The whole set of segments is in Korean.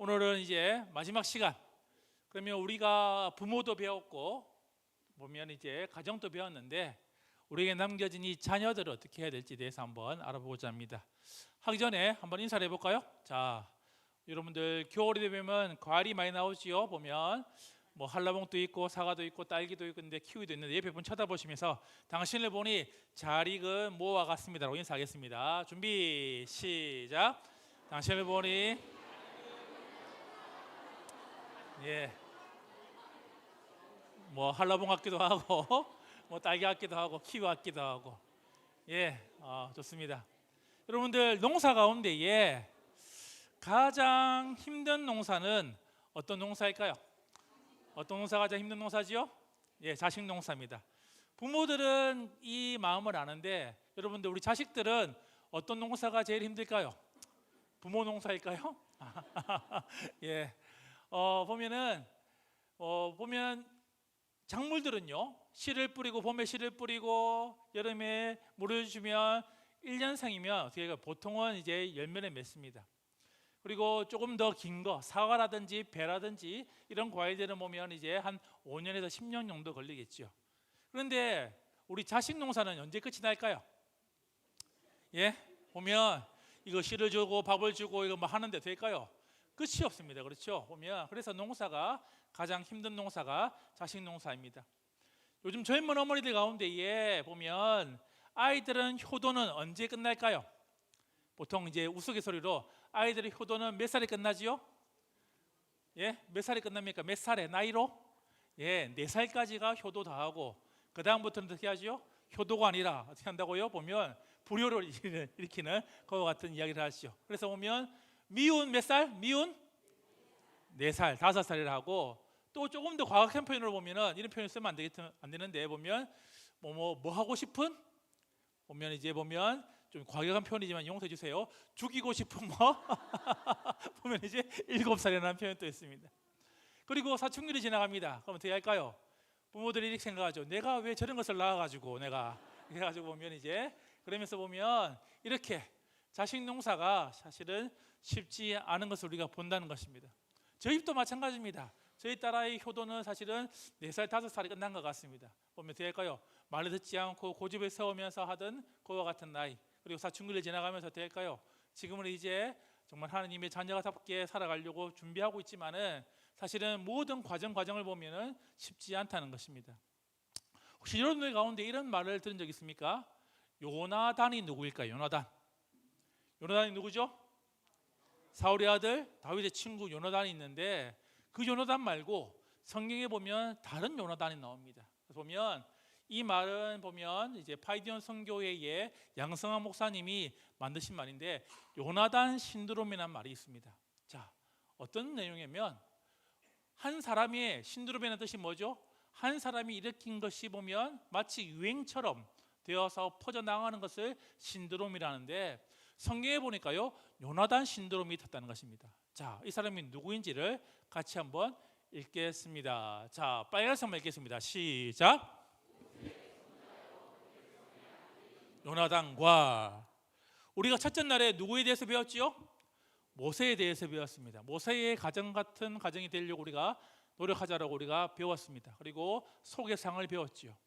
오늘은 이제 마지막 시간. 그러면 우리가 부모도 배웠고 보면 이제 가정도 배웠는데 우리에게 남겨진 이 자녀들을 어떻게 해야 될지에 대해서 한번 알아보고자 합니다. 하기 전에 한번 인사를 해볼까요? 자, 여러분들 겨울이 되면 과일이 많이 나오지요. 보면 뭐 한라봉도 있고 사과도 있고 딸기도 있고 근데 키위도 있는데 옆에 분 쳐다보시면서 당신을 보니 잘 익은 모와 같습니다라고 인사하겠습니다. 준비 시작. 당신을 보니 뭐 한라봉 같기도 하고 뭐 딸기 같기도 하고 키위 같기도 하고 좋습니다. 여러분들 농사 가운데에 가장 힘든 농사는 어떤 농사일까요? 어떤 농사가 가장 힘든 농사지요? 자식 농사입니다. 부모들은 이 마음을 아는데 여러분들 우리 자식들은 어떤 농사가 제일 힘들까요? 부모 농사일까요? 보면 작물들은요 씨를 뿌리고 봄에 씨를 뿌리고 여름에 물을 주면 1년생이면 어떻게 해요? 보통은 이제 열매를 맺습니다. 그리고 조금 더 긴 거 사과라든지 배라든지 이런 과일들은 보면 이제 한 5년에서 10년 정도 걸리겠죠. 그런데 우리 자식 농사는 언제 끝이 날까요? 보면 이거 씨를 주고 밥을 주고 이거 뭐 하는데 될까요? 끝이 없습니다. 그렇죠? 보면 그래서 농사가 가장 힘든 농사가 자식 농사입니다. 요즘 젊은 어머니들 가운데에 보면 아이들은 효도는 언제 끝날까요? 보통 이제 우스갯소리로 아이들의 효도는 몇 살에 끝나지요? 몇 살에 끝납니까? 몇 살에 나이로? 4살까지가 효도 다 하고 그 다음부터는 어떻게 하지요? 효도가 아니라 어떻게 한다고요? 보면 불효를 일으키는 그와 같은 이야기를 하시죠. 그래서 보면 미운 몇 살? 미운 4살, 5살이라 하고 또 조금 더 과학한 표현으로 보면은 이런 표현을 쓰면 안 되는데 보면 뭐 하고 싶은? 보면 이제 보면 좀 과격한 표현이지만 용서해 주세요. 죽이고 싶은 뭐 보면 이제 7살이라는 표현도 있습니다. 그리고 사춘기를 지나갑니다. 그럼 어떻게 할까요? 부모들이 이렇게 생각하죠. 내가 왜 저런 것을 낳아가지고 내가 해가지고 보면 이제 그러면서 보면 이렇게 자식 농사가 사실은 쉽지 않은 것을 우리가 본다는 것입니다. 저희 집도 마찬가지입니다. 저희 딸아이 효도는 사실은 4살, 5살이 끝난 것 같습니다. 보면 어떻게 할까요? 말을 듣지 않고 고집을 세우면서 하던 그와 같은 나이. 그리고 사춘기를 지나가면서 어떻게 할까요? 지금은 이제 정말 하나님의 자녀답게 살아가려고 준비하고 있지만은 사실은 모든 과정을 보면은 쉽지 않다는 것입니다. 혹시 여러분들 가운데 이런 말을 들은 적 있습니까? 요나단이 누구일까요? 요나단이 누구죠? 사울의 아들 다윗의 친구 요나단이 있는데 그 요나단 말고 성경에 보면 다른 요나단이 나옵니다. 그래서 보면 이 말은 보면 이제 파이디온 선교회의 양성환 목사님이 만드신 말인데 요나단 신드롬이라는 말이 있습니다. 자, 어떤 내용이냐면 한 사람의 신드롬이라는 뜻이 뭐죠? 한 사람이 일으킨 것이 보면 마치 유행처럼 되어서 퍼져나가는 것을 신드롬이라는데 성경에 보니까요 요나단 신드롬이 있었다는 것입니다. 자, 이 사람이 누구인지를 같이 한번 읽겠습니다. 자, 빨간색 한번 읽겠습니다. 시작. 요나단과 우리가 첫째 날에 누구에 대해서 배웠지요? 모세에 대해서 배웠습니다. 모세의 가정 같은 가정이 되려고 우리가 노력하자라고 우리가 배웠습니다. 그리고 소개상을 배웠지요.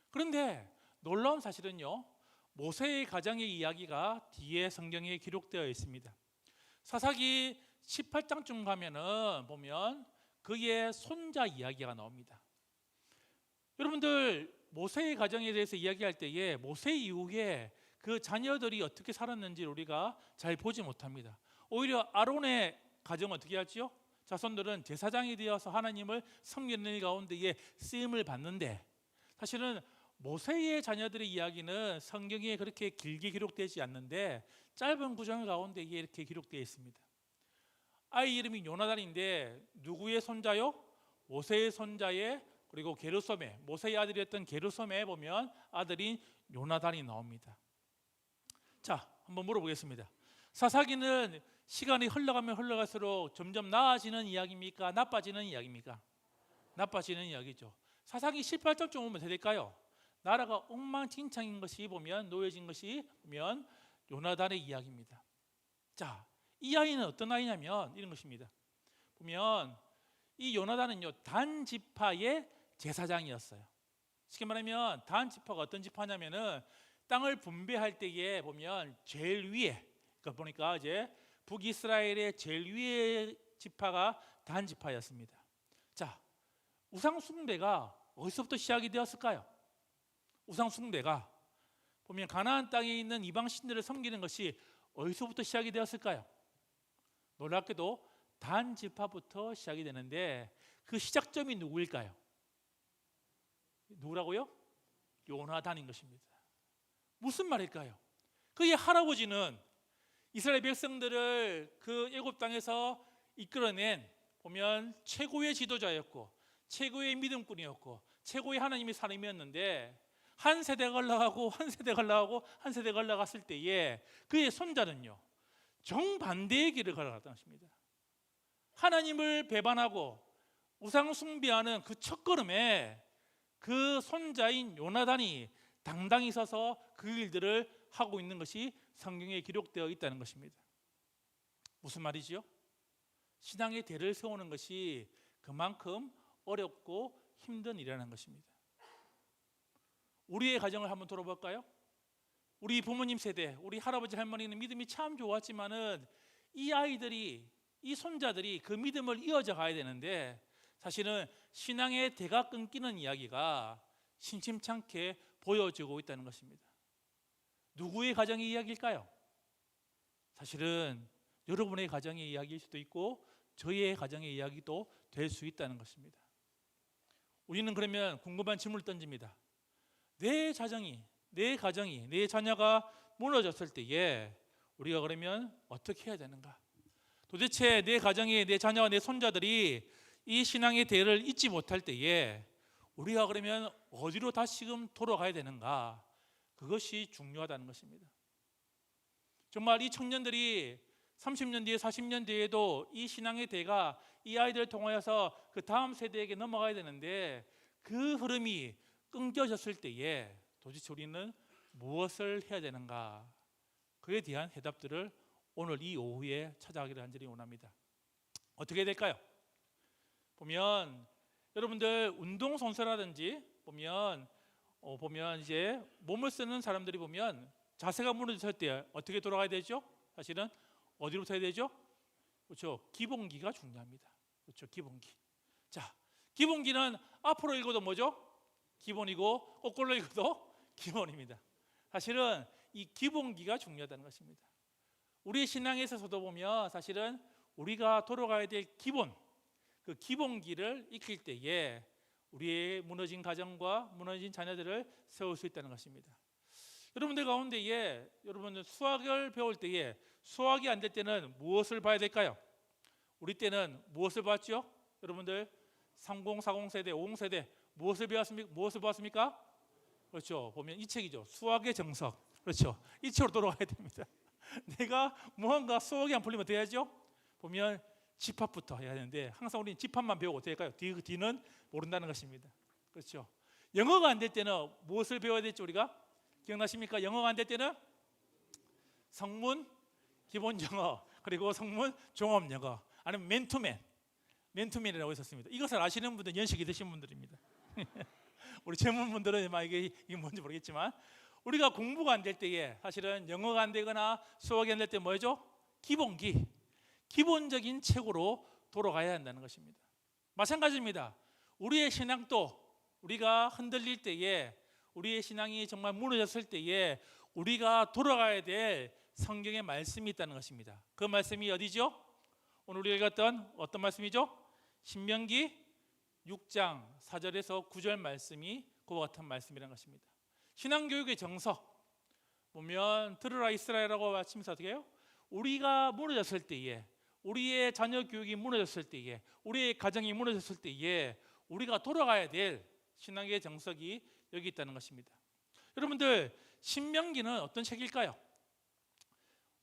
그런데 놀라운 사실은요 모세의 가정의 이야기가 뒤에 성경에 기록되어 있습니다. 사사기 18장쯤 가면은 보면 그의 손자 이야기가 나옵니다. 여러분들 모세의 가정에 대해서 이야기할 때에 모세 이후에 그 자녀들이 어떻게 살았는지 우리가 잘 보지 못합니다. 오히려 아론의 가정은 어떻게 하지요? 자손들은 제사장이 되어서 하나님을 섬기는 일 가운데에 쓰임을 받는데 사실은 모세의 자녀들의 이야기는 성경에 그렇게 길게 기록되지 않는데 짧은 구절 가운데에 이렇게 기록되어 있습니다. 아이 이름이 요나단인데 누구의 손자요? 모세의 손자의 그리고 게르솜의 모세의 아들이었던 게르솜에 보면 아들인 요나단이 나옵니다. 자, 한번 물어보겠습니다. 사사기는 시간이 흘러가면 흘러갈수록 점점 나아지는 이야기입니까? 나빠지는 이야기입니까? 나빠지는 이야기죠. 사사기 18장쯤 오면 어떻게 될까요? 나라가 엉망진창인 것이 보면 놓여진 것이 보면 요나단의 이야기입니다. 자, 이 아이는 어떤 아이냐면 이런 것입니다. 보면 이 요나단은요 단 지파의 제사장이었어요. 쉽게 말하면 단 지파가 어떤 지파냐면은 땅을 분배할 때에 보면 제일 위에, 그러니까 보니까 이제 북이스라엘의 제일 위에 지파가 단 지파였습니다. 자, 우상 숭배가 어디서부터 시작이 되었을까요? 우상 숭배가 보면 가나안 땅에 있는 이방 신들을 섬기는 것이 어디서부터 시작이 되었을까요? 놀랍게도 단 지파부터 시작이 되는데 그 시작점이 누구일까요? 누구라고요? 요나단인 것입니다. 무슨 말일까요? 그의 할아버지는 이스라엘 백성들을 그 애굽 땅에서 이끌어낸 보면 최고의 지도자였고 최고의 믿음꾼이었고 최고의 하나님의 사람이었는데 한 세대가 올라가고 한 세대가 올라가고 한 세대가 올라갔을 때에 그의 손자는요 정반대의 길을 걸어갔다는 것입니다. 하나님을 배반하고 우상 숭배하는 그 첫걸음에 그 손자인 요나단이 당당히 서서 그 일들을 하고 있는 것이 성경에 기록되어 있다는 것입니다. 무슨 말이지요? 신앙의 대를 세우는 것이 그만큼 어렵고 힘든 일이라는 것입니다. 우리의 가정을 한번 돌아볼까요? 우리 부모님 세대, 우리 할아버지 할머니는 믿음이 참 좋았지만은 이 아이들이, 이 손자들이 그 믿음을 이어져 가야 되는데 사실은 신앙의 대가 끊기는 이야기가 심심찮게 보여지고 있다는 것입니다. 누구의 가정의 이야기일까요? 사실은 여러분의 가정의 이야기일 수도 있고 저희의 가정의 이야기도 될 수 있다는 것입니다. 우리는 그러면 궁금한 질문을 던집니다. 내 가정이, 내 자녀가 무너졌을 때에 우리가 그러면 어떻게 해야 되는가? 도대체 내 가정이, 내 자녀와 내 손자들이 이 신앙의 대를 잊지 못할 때에 우리가 그러면 어디로 다시금 돌아가야 되는가? 그것이 중요하다는 것입니다. 정말 이 청년들이 30년 뒤에 40년 뒤에도 이 신앙의 대가 이 아이들을 통하여서 그 다음 세대에게 넘어가야 되는데 그 흐름이 끊겨졌을 때에 도대체 우리는 무엇을 해야 되는가? 그에 대한 해답들을 오늘 이 오후에 찾아가기를 간절히 원합니다. 어떻게 해야 될까요? 보면 여러분들 운동선수라든지 보면 이제 몸을 쓰는 사람들이 보면 자세가 무너졌을 때 어떻게 돌아가야 되죠? 사실은 어디로부터 해야 되죠? 그렇죠. 기본기가 중요합니다. 그렇죠. 기본기. 자, 기본기는 앞으로 읽어도 뭐죠? 기본이고 거꾸로 읽어도 기본입니다. 사실은 이 기본기가 중요하다는 것입니다. 우리 신앙에 있어서도 보면 사실은 우리가 돌아가야 될 기본, 그 기본기를 익힐 때에 우리의 무너진 가정과 무너진 자녀들을 세울 수 있다는 것입니다. 여러분들 가운데에 여러분들 수학을 배울 때에 수학이 안 될 때는 무엇을 봐야 될까요? 우리 때는 무엇을 봤죠? 여러분들 30, 40 세대, 50 세대 무엇을 배웠습니까? 무엇을 봤습니까? 그렇죠. 보면 이 책이죠. 수학의 정석. 그렇죠. 이 책으로 돌아가야 됩니다. 내가 무언가 수학이 안 풀리면 어떻게 해야죠? 보면 집합부터 해야 되는데 항상 우리는 집합만 배우고 어떻게 할까요? 뒤는 모른다는 것입니다. 그렇죠. 영어가 안 될 때는 무엇을 배워야 될지 우리가 기억나십니까? 영어가 안 될 때는 성문 기본 영어 그리고 성문 종합 영어 아니면 맨투맨이라고 있었습니다. 이것을 아시는 분들 연식이 드신 분들입니다. 우리 젊은 분들은 막 이게 뭔지 모르겠지만 우리가 공부가 안 될 때에 사실은 영어가 안 되거나 수학이 안 될 때 뭐죠? 기본기, 기본적인 책으로 돌아가야 한다는 것입니다. 마찬가지입니다. 우리의 신앙도 우리가 흔들릴 때에 우리의 신앙이 정말 무너졌을 때에 우리가 돌아가야 될 성경의 말씀이 있다는 것입니다. 그 말씀이 어디죠? 오늘 우리가 읽었던 어떤 말씀이죠? 신명기 6장 4절에서 9절 말씀이 그와 같은 말씀이라는 것입니다. 신앙교육의 정석 보면 들으라 이스라엘이라고 마치면서 어떻게 해요? 우리가 무너졌을 때에 우리의 자녀 교육이 무너졌을 때에 우리의 가정이 무너졌을 때에 우리가 돌아가야 될 신앙의 정석이 여기 있다는 것입니다. 여러분들 신명기는 어떤 책일까요?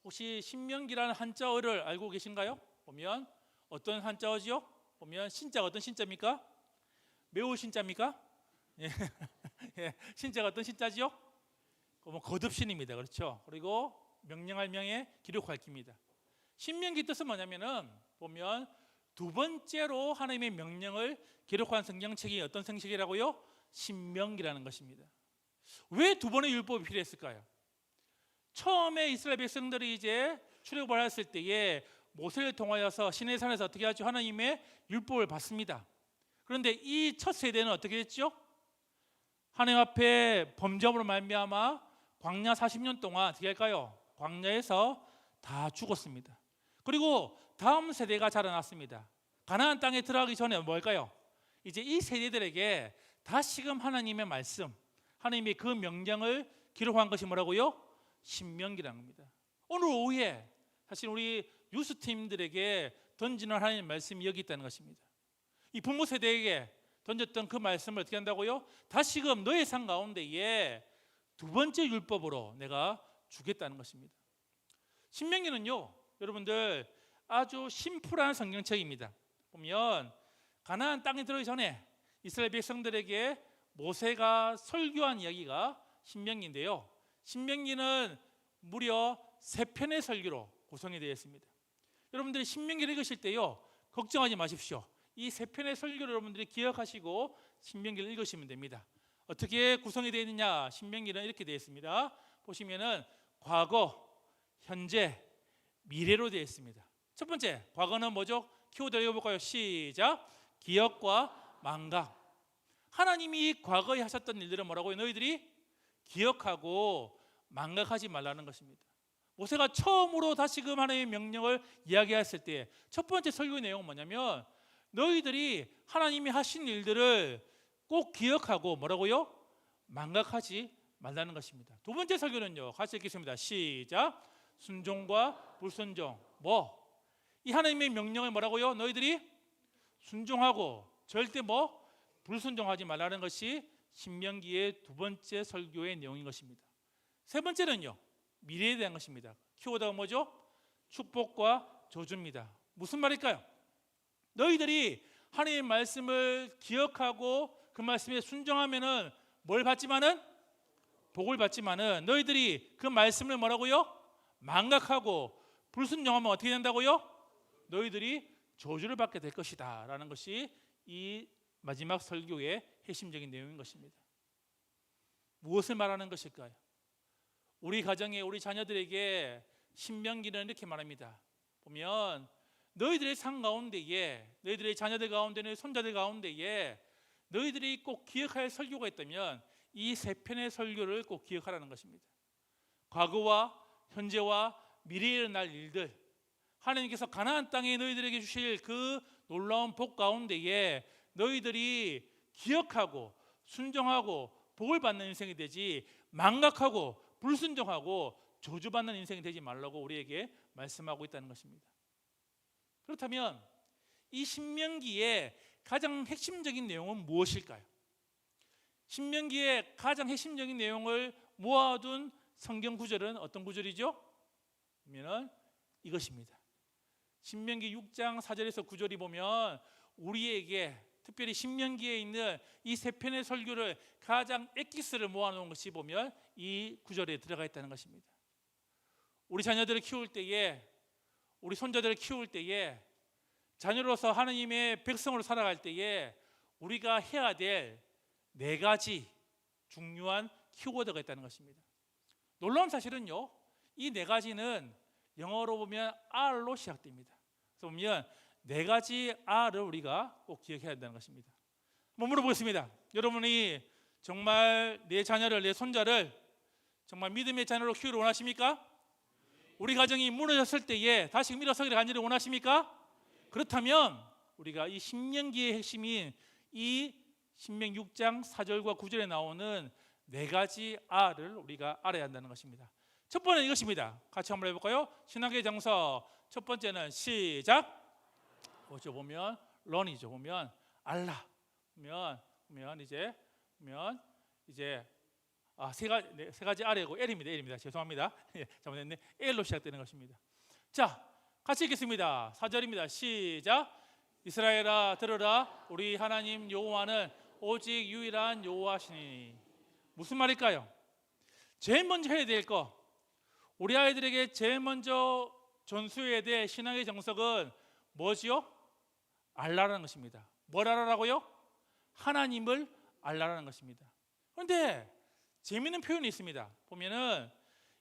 혹시 신명기라는 한자어를 알고 계신가요? 보면 어떤 한자어지요? 보면 신자가 어떤 신자입니까? 매우 신자입니까? 예. 신자가 어떤 신자지요? 거듭신입니다. 그렇죠? 그리고 명령할 명에 기록할 기입니다. 신명기 뜻은 뭐냐면은 보면 두 번째로 하나님의 명령을 기록한 성경책이 어떤 성경책이라고요? 신명기라는 것입니다. 왜 두 번의 율법이 필요했을까요? 처음에 이스라엘 백성들이 이제 출애굽을 했을 때에 모세를 통하여서 시내산에서 어떻게 하죠? 하나님의 율법을 받습니다. 그런데 이 첫 세대는 어떻게 됐죠? 하나님 앞에 범죄함으로 말미암아 광야 40년 동안 어떻게 할까요? 광야에서 다 죽었습니다. 그리고 다음 세대가 자라났습니다. 가나안 땅에 들어가기 전에 뭘까요? 이제 이 세대들에게 다시금 하나님의 말씀, 하나님의 그 명령을 기록한 것이 뭐라고요? 신명기라는 겁니다. 오늘 오후에 사실 우리 유스팀들에게 던지는 하나님의 말씀이 여기 있다는 것입니다. 이 부모 세대에게 던졌던 그 말씀을 어떻게 한다고요? 다시금 너의 삶 가운데에 두 번째 율법으로 내가 주겠다는 것입니다. 신명기는요, 여러분들 아주 심플한 성경책입니다. 보면 가나안 땅에 들어오기 전에 이스라엘 백성들에게 모세가 설교한 이야기가 신명기인데요. 신명기는 무려 3편의 설교로 구성이 되어 있습니다. 여러분들이 신명기를 읽으실 때요, 걱정하지 마십시오. 이 3편의 설교를 여러분들이 기억하시고 신명기를 읽으시면 됩니다. 어떻게 구성이 되어 있느냐? 신명기는 이렇게 되어 있습니다. 보시면은 과거, 현재, 미래로 되어 있습니다. 첫 번째, 과거는 뭐죠? 키워드 읽어볼까요? 시작. 기억과 망각. 하나님이 과거에 하셨던 일들은 뭐라고요? 너희들이 기억하고 망각하지 말라는 것입니다. 모세가 처음으로 다시금 하나님의 명령을 이야기했을 때 첫 번째 설교의 내용은 뭐냐면 너희들이 하나님이 하신 일들을 꼭 기억하고 뭐라고요? 망각하지 말라는 것입니다. 두 번째 설교는요, 같이 읽겠습니다. 시작. 순종과 불순종. 이 하나님의 명령을 뭐라고요? 너희들이 순종하고 절대 불순종하지 말라는 것이 신명기의 두 번째 설교의 내용인 것입니다. 세 번째는요, 미래에 대한 것입니다. 키워드가 뭐죠? 축복과 저주입니다. 무슨 말일까요? 너희들이 하나님의 말씀을 기억하고 그 말씀에 순종하면은 뭘 받지만은? 복을 받지만은 너희들이 그 말씀을 뭐라고요? 망각하고 불순종하면 어떻게 된다고요? 너희들이 저주를 받게 될 것이다 라는 것이 이 마지막 설교의 핵심적인 내용인 것입니다. 무엇을 말하는 것일까요? 우리 가정에 우리 자녀들에게 신명기는 이렇게 말합니다. 보면 너희들의 삶 가운데에, 너희들의 자녀들 가운데, 너희 손자들 가운데에 너희들이 꼭 기억할 설교가 있다면 이 3편의 설교를 꼭 기억하라는 것입니다. 과거와 현재와 미래에 일어날 일들, 하나님께서 가나안 땅에 너희들에게 주실 그 놀라운 복 가운데에 너희들이 기억하고 순종하고 복을 받는 인생이 되지 망각하고 불순종하고 저주받는 인생이 되지 말라고 우리에게 말씀하고 있다는 것입니다. 그렇다면 이 신명기의 가장 핵심적인 내용은 무엇일까요? 신명기의 가장 핵심적인 내용을 모아둔 성경 구절은 어떤 구절이죠? 그러면 이것입니다. 신명기 6장 4절에서 9절이 보면 우리에게 특별히 신명기에 있는 이 3편의 설교를 가장 엑기스를 모아놓은 것이 보면 이 구절에 들어가 있다는 것입니다. 우리 자녀들을 키울 때에, 우리 손자들을 키울 때에, 자녀로서 하나님의 백성으로 살아갈 때에 우리가 해야 될 4가지 중요한 키워드가 있다는 것입니다. 놀라운 사실은요, 이 4가지는 영어로 보면 R로 시작됩니다. 그래서 보면 4가지 R을 우리가 꼭 기억해야 한다는 것입니다. 한번 물어보겠습니다. 여러분이 정말 내 자녀를, 내 손자를 정말 믿음의 자녀로 키우기를 원하십니까? 우리 가정이 무너졌을 때에 다시 일어서기를 간절히 원하십니까? 그렇다면 우리가 이 신명기의 핵심인 이 신명 6장 4절과 9절에 나오는 4가지 R을 우리가 알아야 한다는 것입니다. 첫 번째는 이것입니다. 같이 한번 해볼까요? 신학의 정서 첫 번째는 시작. 보면 런이죠. 보면 알라. 보면 이제 세 가지 R이고 L입니다. 죄송합니다. 잘못했네. L로 시작되는 것입니다. 자, 같이 읽겠습니다. 4절입니다. 시작. 이스라엘아 들으라. 우리 하나님 여호와는 오직 유일한 여호와시니. 무슨 말일까요? 제일 먼저 해야 될 거, 우리 아이들에게 제일 먼저 전수해야 될 신앙의 정석은 뭐지요? 알라라는 것입니다. 뭘 알아라고요? 하나님을 알라라는 것입니다. 그런데 재미있는 표현이 있습니다. 보면은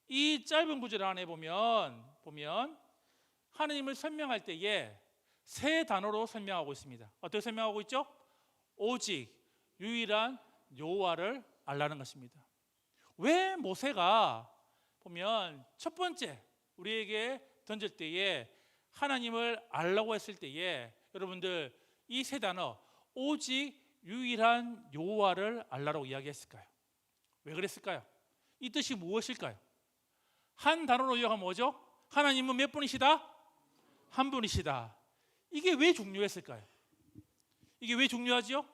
이 짧은 구절 안에 보면 하나님을 설명할 때에 세 단어로 설명하고 있습니다. 어떻게 설명하고 있죠? 오직 유일한 여호와를 알라는 것입니다. 왜 모세가 보면 첫 번째 우리에게 던질 때에 하나님을 알라고 했을 때에 여러분들 이 세 단어 오직 유일한 여호와를 알라라고 이야기했을까요? 왜 그랬을까요? 이 뜻이 무엇일까요? 한 단어로 요약하면 뭐죠? 하나님은 몇 분이시다? 한 분이시다. 이게 왜 중요했을까요? 이게 왜 중요하죠?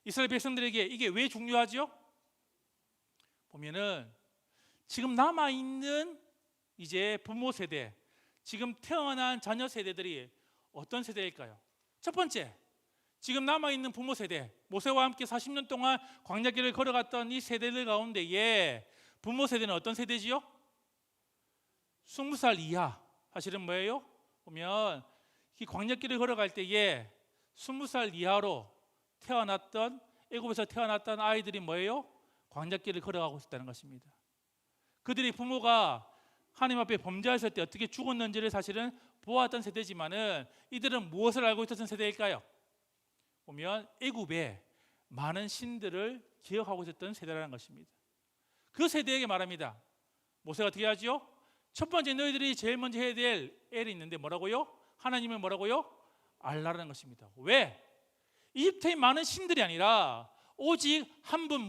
이스라엘 백성들에게 이게 왜 중요하죠? 보면은 지금 남아있는 이제 부모 세대, 지금 태어난 자녀 세대들이 어떤 세대일까요? 첫 번째, 지금 남아있는 부모 세대, 모세와 함께 40년 동안 광야길을 걸어갔던 이 세대들 가운데에 부모 세대는 어떤 세대지요? 20살 이하. 사실은 뭐예요? 보면 이 광야길을 걸어갈 때에 20살 이하로 태어났던 애굽에서 태어났던 아이들이 뭐예요? 광야길을 걸어가고 있었다는 것입니다. 그들이 부모가 하나님 앞에 범죄했을 때 어떻게 죽었는지를 사실은 보았던 세대지만은 이들은 무엇을 알고 있었던 세대일까요? 보면 애굽에 많은 신들을 기억하고 있었던 세대라는 것입니다. 그 세대에게 말합니다. 모세가 어떻게 하지요? 첫 번째 너희들이 제일 먼저 해야 될 일이 있는데 뭐라고요? 하나님을 뭐라고요? 알라라는 것입니다. 왜? 이집트의 많은 신들이 아니라 오직 한 분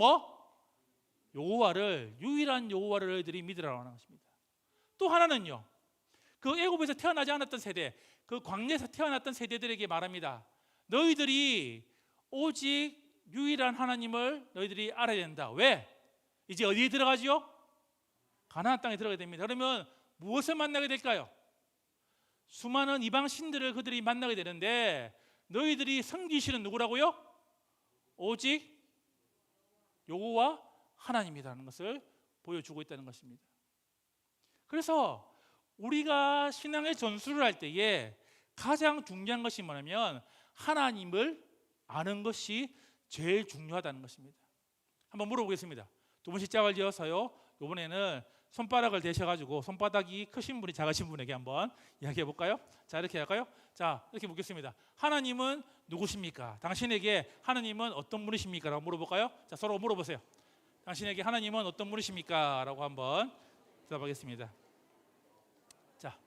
여호와를, 유일한 여호와를 너희들이 믿으라고 하는 것입니다. 또 하나는요, 그 애굽에서 태어나지 않았던 세대, 그 광야에서 태어났던 세대들에게 말합니다. 너희들이 오직 유일한 하나님을 너희들이 알아야 된다. 왜? 이제 어디에 들어가지요? 가나안 땅에 들어가게 됩니다. 그러면 무엇을 만나게 될까요? 수많은 이방 신들을 그들이 만나게 되는데 너희들이 섬기시는 누구라고요? 오직 여호와 하나님이라는 것을 보여주고 있다는 것입니다. 그래서 우리가 신앙의 전수를 할 때에 가장 중요한 것이 뭐냐면 하나님을 아는 것이 제일 중요하다는 것입니다. 한번 물어보겠습니다. 두 분씩 짝을 지어서요, 이번에는 손바닥을 대셔가지고 손바닥이 크신 분이 작으신 분에게 한번 이야기해 볼까요? 자, 이렇게 할까요? 자, 이렇게 묻겠습니다. 하나님은 누구십니까? 당신에게 하나님은 어떤 분이십니까? 라고 물어볼까요? 자, 서로 물어보세요. 당신에게 하나님은 어떤 분이십니까? 라고 한번 대답하겠습니다. 자,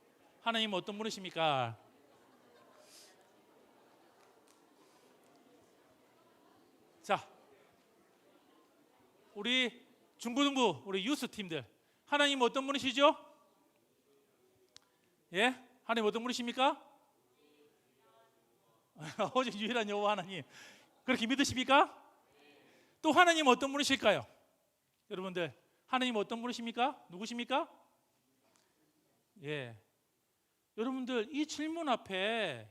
하나님은 어떤 분이십니까? 자, 우리 중고등부 우리 유스 팀들, 하나님 어떤 분이시죠? 예? 하나님 어떤 분이십니까? 오직 유일한 여호와 하나님. 그렇게 믿으십니까? 또 하나님 어떤 분이실까요? 여러분들, 하나님 어떤 분이십니까? 누구십니까? 예. 여러분들, 이 질문 앞에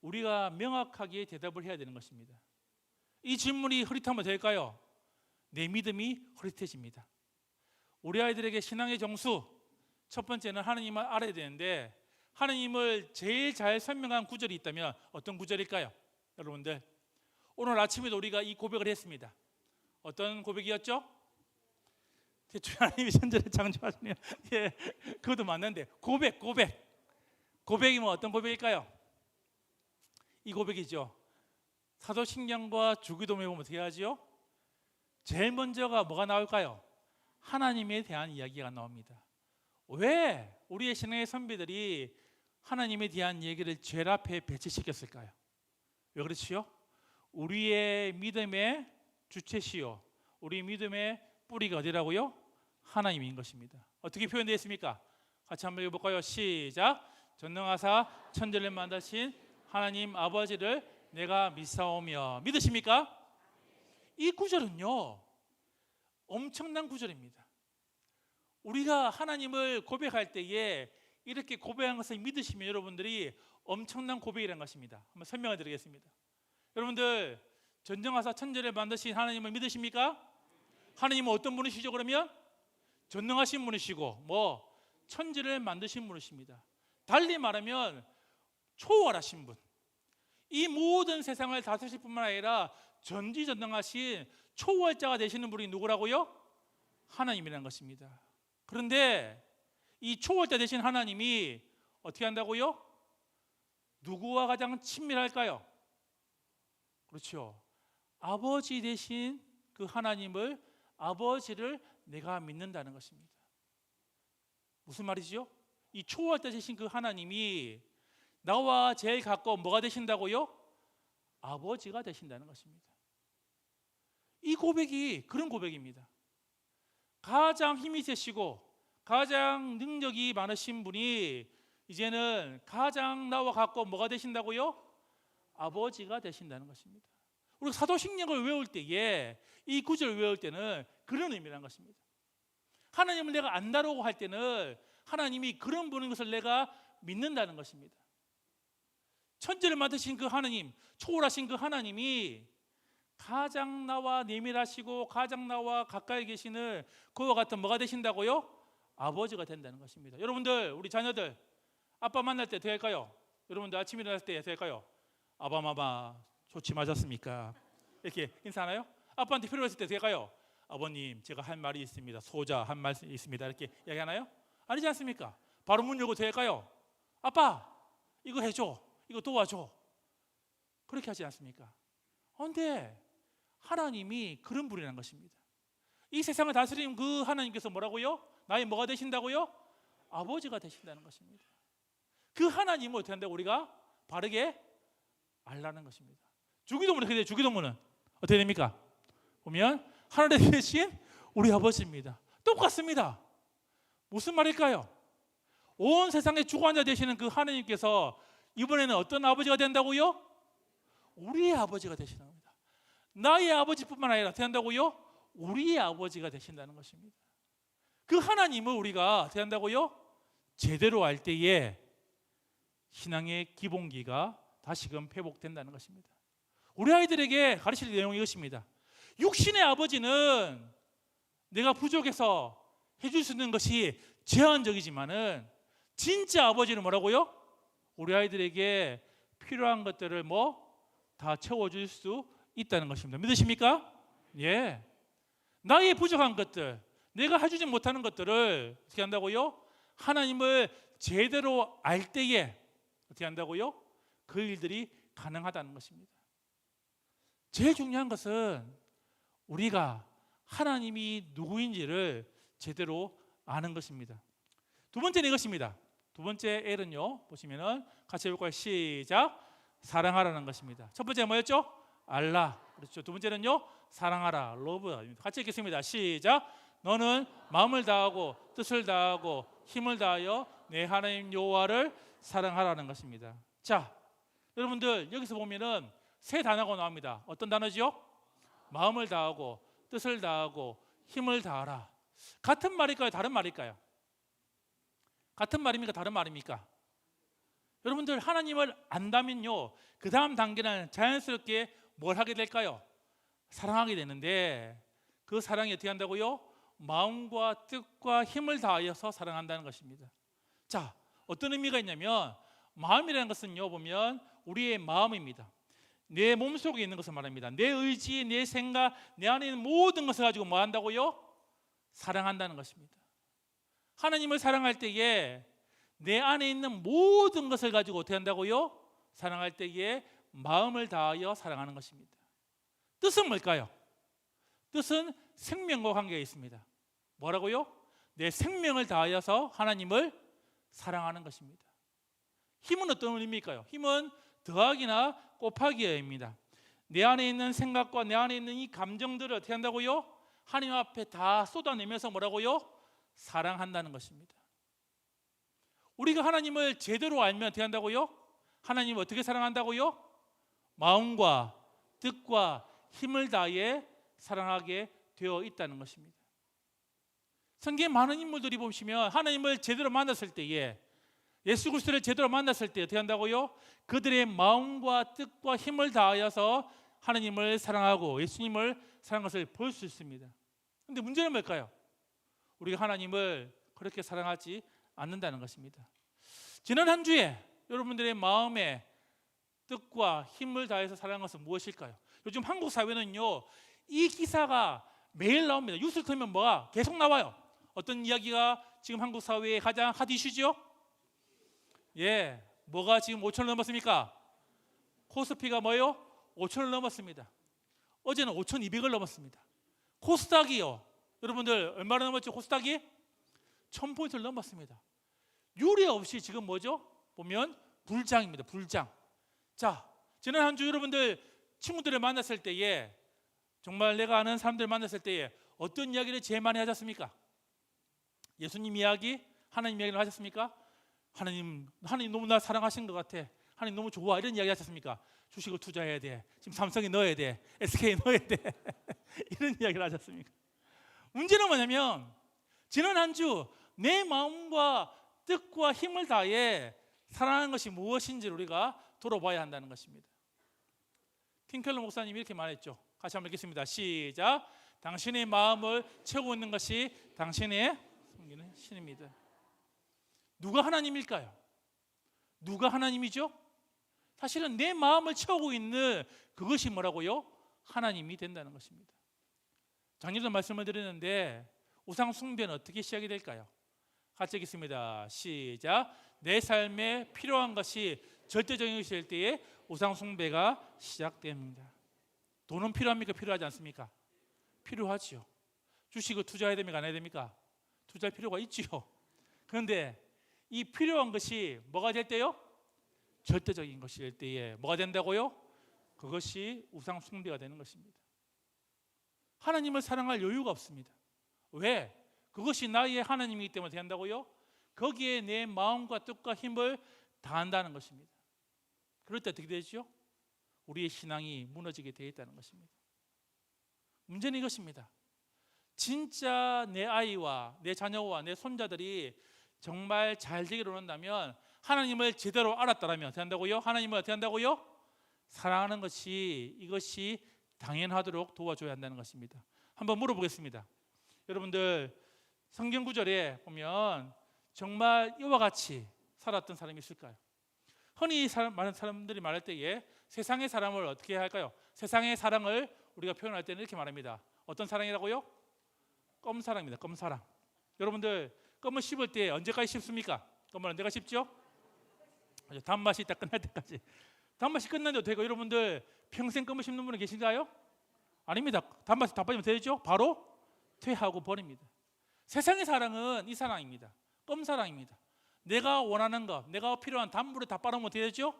우리가 명확하게 대답을 해야 되는 것입니다. 이 질문이 흐릿하면 될까요? 내 믿음이 흐릿해집니다. 우리 아이들에게 신앙의 정수, 첫 번째는 하나님을 알아야 되는데 하나님을 제일 잘 설명한 구절이 있다면 어떤 구절일까요? 여러분들, 오늘 아침에도 우리가 이 고백을 했습니다. 어떤 고백이었죠? 대충 하나님이 천지를 창조하시네요. 예, 그것도 맞는데 고백이면 어떤 고백일까요? 이 고백이죠. 사도신경과 주기도문에 보면 어떻게 하지요? 제일 먼저가 뭐가 나올까요? 하나님에 대한 이야기가 나옵니다. 왜 우리의 신앙의 선배들이 하나님에 대한 얘기를 제일 앞에 배치시켰을까요? 왜 그렇지요? 우리의 믿음의 주체시요, 우리 믿음의 뿌리가 어디라고요? 하나님인 것입니다. 어떻게 표현되어 있습니까? 같이 한번 읽어볼까요? 시작. 전능하사 천지를 만드신 하나님 아버지를 내가 믿사오며. 믿으십니까? 이 구절은요, 엄청난 구절입니다. 우리가 하나님을 고백할 때에 이렇게 고백한 것을 믿으시면 여러분들이 엄청난 고백이라는 것입니다. 한번 설명을 드리겠습니다. 여러분들, 전능하사 천지를 만드신 하나님을 믿으십니까? 하나님은 어떤 분이시죠? 그러면 전능하신 분이시고 천지를 만드신 분이십니다. 달리 말하면 초월하신 분, 이 모든 세상을 다스릴 뿐만 아니라 전지전능하신 초월자가 되시는 분이 누구라고요? 하나님이라는 것입니다. 그런데 이 초월자 되신 하나님이 어떻게 한다고요? 누구와 가장 친밀할까요? 그렇죠. 아버지 되신 그 하나님을, 아버지를 내가 믿는다는 것입니다. 무슨 말이죠? 이 초월자 되신 그 하나님이 나와 제일 가까운 뭐가 되신다고요? 아버지가 되신다는 것입니다. 이 고백이 그런 고백입니다. 가장 힘이 세시고 가장 능력이 많으신 분이 이제는 가장 나와 가까운 뭐가 되신다고요? 아버지가 되신다는 것입니다. 우리가 사도신경을 외울 때에 이 구절을 외울 때는 그런 의미라는 것입니다. 하나님을 내가 안다라고 할 때는 하나님이 그런 분인 것을 내가 믿는다는 것입니다. 천지를 만드신 그 하나님, 초월하신 그 하나님이 가장 나와 내밀하시고 가장 나와 가까이 계시는 그와 같은 뭐가 되신다고요? 아버지가 된다는 것입니다. 여러분들, 우리 자녀들 아빠 만날 때 어떻게 할까요? 여러분들 아침에 일어났을 때 어떻게 할까요? 아빠 마마 좋지 맞았습니까? 이렇게 인사하나요? 아빠한테 필요했을 때 어떻게 할까요? 아버님 제가 할 말이 있습니다. 소자 한 말이 있습니다. 이렇게 이야기하나요? 아니지 않습니까? 바로 문 열고 어떻게 할까요? 아빠 이거 해줘, 이거 도와줘, 그렇게 하지 않습니까? 그런데 하나님이 그런 분이라는 것입니다. 이 세상을 다스리는 그 하나님께서 뭐라고요? 나의 뭐가 되신다고요? 아버지가 되신다는 것입니다. 그 하나님을 어떻게 한다고 우리가 바르게 알라는 것입니다. 주기도문은 어떻게 돼요? 주기도문은 어떻게 됩니까? 보면 하늘에 계신 우리 아버지입니다. 똑같습니다. 무슨 말일까요? 온 세상의 주관자 되시는 그 하나님께서 이번에는 어떤 아버지가 된다고요? 우리의 아버지가 되시는 겁니다. 나의 아버지뿐만 아니라 어떻게 한다고요? 우리의 아버지가 되신다는 것입니다. 그 하나님을 우리가 어떻게 한다고요? 제대로 알 때에 신앙의 기본기가 다시금 회복된다는 것입니다. 우리 아이들에게 가르칠 내용이 이것입니다. 육신의 아버지는 내가 부족해서 해줄 수 있는 것이 제한적이지만은 진짜 아버지는 뭐라고요? 우리 아이들에게 필요한 것들을 다 채워줄 수 있다는 것입니다. 믿으십니까? 예. 나의 부족한 것들, 내가 해주지 못하는 것들을 어떻게 한다고요? 하나님을 제대로 알 때에 어떻게 한다고요? 그 일들이 가능하다는 것입니다. 제일 중요한 것은 우리가 하나님이 누구인지를 제대로 아는 것입니다. 두 번째는 이것입니다. 두 번째 L은요, 보시면은 같이 해볼까요? 시작. 사랑하라는 것입니다. 첫 번째가 뭐였죠? 알라. 그렇죠. 두 번째는요, 사랑하라. 러브. 같이 읽겠습니다. 시작. 너는 마음을 다하고 뜻을 다하고 힘을 다하여 내 하나님 여호와를 사랑하라는 것입니다. 자, 여러분들 여기서 보면은 세 단어가 나옵니다. 어떤 단어지요? 마음을 다하고 뜻을 다하고 힘을 다하라. 같은 말일까요? 다른 말일까요? 같은 말입니까? 다른 말입니까? 여러분들 하나님을 안다면요, 그 다음 단계는 자연스럽게 뭘 하게 될까요? 사랑하게 되는데 그 사랑이 어떻게 한다고요? 마음과 뜻과 힘을 다하여서 사랑한다는 것입니다. 자, 어떤 의미가 있냐면 마음이라는 것은요, 보면 우리의 마음입니다. 내 몸속에 있는 것을 말합니다. 내 의지, 내 생각, 내 안에 있는 모든 것을 가지고 뭐 한다고요? 사랑한다는 것입니다. 하나님을 사랑할 때에 내 안에 있는 모든 것을 가지고 어떻게 한다고요? 사랑할 때에 마음을 다하여 사랑하는 것입니다. 뜻은 뭘까요? 뜻은 생명과 관계가 있습니다. 뭐라고요? 내 생명을 다하여서 하나님을 사랑하는 것입니다. 힘은 어떤 의미일까요? 힘은 더하기나 곱하기입니다. 내 안에 있는 생각과 내 안에 있는 이 감정들을 어떻게 한다고요? 하나님 앞에 다 쏟아내면서 뭐라고요? 사랑한다는 것입니다. 우리가 하나님을 제대로 알면 어떻게 한다고요? 하나님을 어떻게 사랑한다고요? 마음과 뜻과 힘을 다해 사랑하게 되어 있다는 것입니다. 성경에 많은 인물들이 보시면 하나님을 제대로 만났을 때에, 예수 그리스도를 제대로 만났을 때 어떻게 한다고요? 그들의 마음과 뜻과 힘을 다하여서 하나님을 사랑하고 예수님을 사랑하는 것을 볼 수 있습니다. 그런데 문제는 뭘까요? 우리가 하나님을 그렇게 사랑하지 않는다는 것입니다. 지난 한 주에 여러분들의 마음에 뜻과 힘을 다해서 사랑하는 것은 무엇일까요? 요즘 한국 사회는요, 이 기사가 매일 나옵니다. 뉴스를 틀면 뭐가 계속 나와요. 어떤 이야기가 지금 한국 사회의 가장 핫 이슈죠? 예, 뭐가 지금 5천을 넘었습니까? 코스피가 뭐요? 5천을 넘었습니다. 어제는 5,200을 넘었습니다. 코스닥이요, 여러분들 얼마나 넘었죠? 코스닥이 1,000포인트를 넘었습니다. 유례 없이 지금 뭐죠? 보면 불장입니다. 불장. 자, 지난 한 주 여러분들 친구들을 만났을 때에, 정말 내가 아는 사람들을 만났을 때에 어떤 이야기를 제일 많이 하셨습니까? 예수님 이야기, 하나님 이야기를 하셨습니까? 하나님 너무 나 사랑하신 것 같아, 하나님 너무 좋아, 이런 이야기 하셨습니까? 주식을 투자해야 돼, 지금 삼성에 넣어야 돼, SK에 넣어야 돼 이런 이야기를 하셨습니까? 문제는 뭐냐면 지난 한 주 내 마음과 뜻과 힘을 다해 사랑하는 것이 무엇인지를 우리가 돌아봐야 한다는 것입니다. 틴켈러 목사님이 이렇게 말했죠. 같이 한번 읽겠습니다. 시작. 당신의 마음을 채우고 있는 것이 당신의 섬기는 신입니다. 누가 하나님일까요? 누가 하나님이죠? 사실은 내 마음을 채우고 있는 그것이 뭐라고요? 하나님이 된다는 것입니다. 작년에도 말씀을 드렸는데 우상 숭배는 어떻게 시작이 될까요? 같이 읽겠습니다. 시작. 내 삶에 필요한 것이 절대적인 것이 될 때에 우상 숭배가 시작됩니다. 돈은 필요합니까? 필요하지 않습니까? 필요하지요. 주식을 투자해야 됩니까? 안 해야 됩니까? 투자할 필요가 있지요. 그런데 이 필요한 것이 뭐가 될 때요? 절대적인 것이 될 때에 뭐가 된다고요? 그것이 우상 숭배가 되는 것입니다. 하나님을 사랑할 여유가 없습니다. 왜? 그것이 나의 하나님이기 때문에 된다고요? 거기에 내 마음과 뜻과 힘을 다한다는 것입니다. 그럴 때 어떻게 되죠? 우리의 신앙이 무너지게 되어 있다는 것입니다. 문제는 이것입니다. 진짜 내 아이와 내 자녀와 내 손자들이 정말 잘 되기를 원한다면, 하나님을 제대로 알았다면 된다고요? 하나님을 어떻게 한다고요? 사랑하는 것이, 이것이 당연하도록 도와줘야 한다는 것입니다. 한번 물어보겠습니다. 여러분들 성경 구절에 보면 정말 이와 같이 살았던 사람이 있을까요? 흔히 많은 사람들이 말할 때에 세상의 사람을 어떻게 할까요? 세상의 사랑을 우리가 표현할 때는 이렇게 말합니다. 어떤 사랑이라고요? 껌사랑입니다. 껌사랑. 여러분들 껌을 씹을 때 언제까지 씹습니까? 껌을 언제가 씹죠? 단맛이 딱 끝날 때까지. 단맛이 끝난데도 되고, 여러분들 평생 껌을 씹는 분이 계신가요? 아닙니다. 단맛이 다 빠지면 되죠? 바로 퇴하고 버립니다. 세상의 사랑은 이 사랑입니다. 껌사랑입니다. 내가 원하는 것, 내가 필요한 단물을 다 빨아먹으면 어떻게 되죠?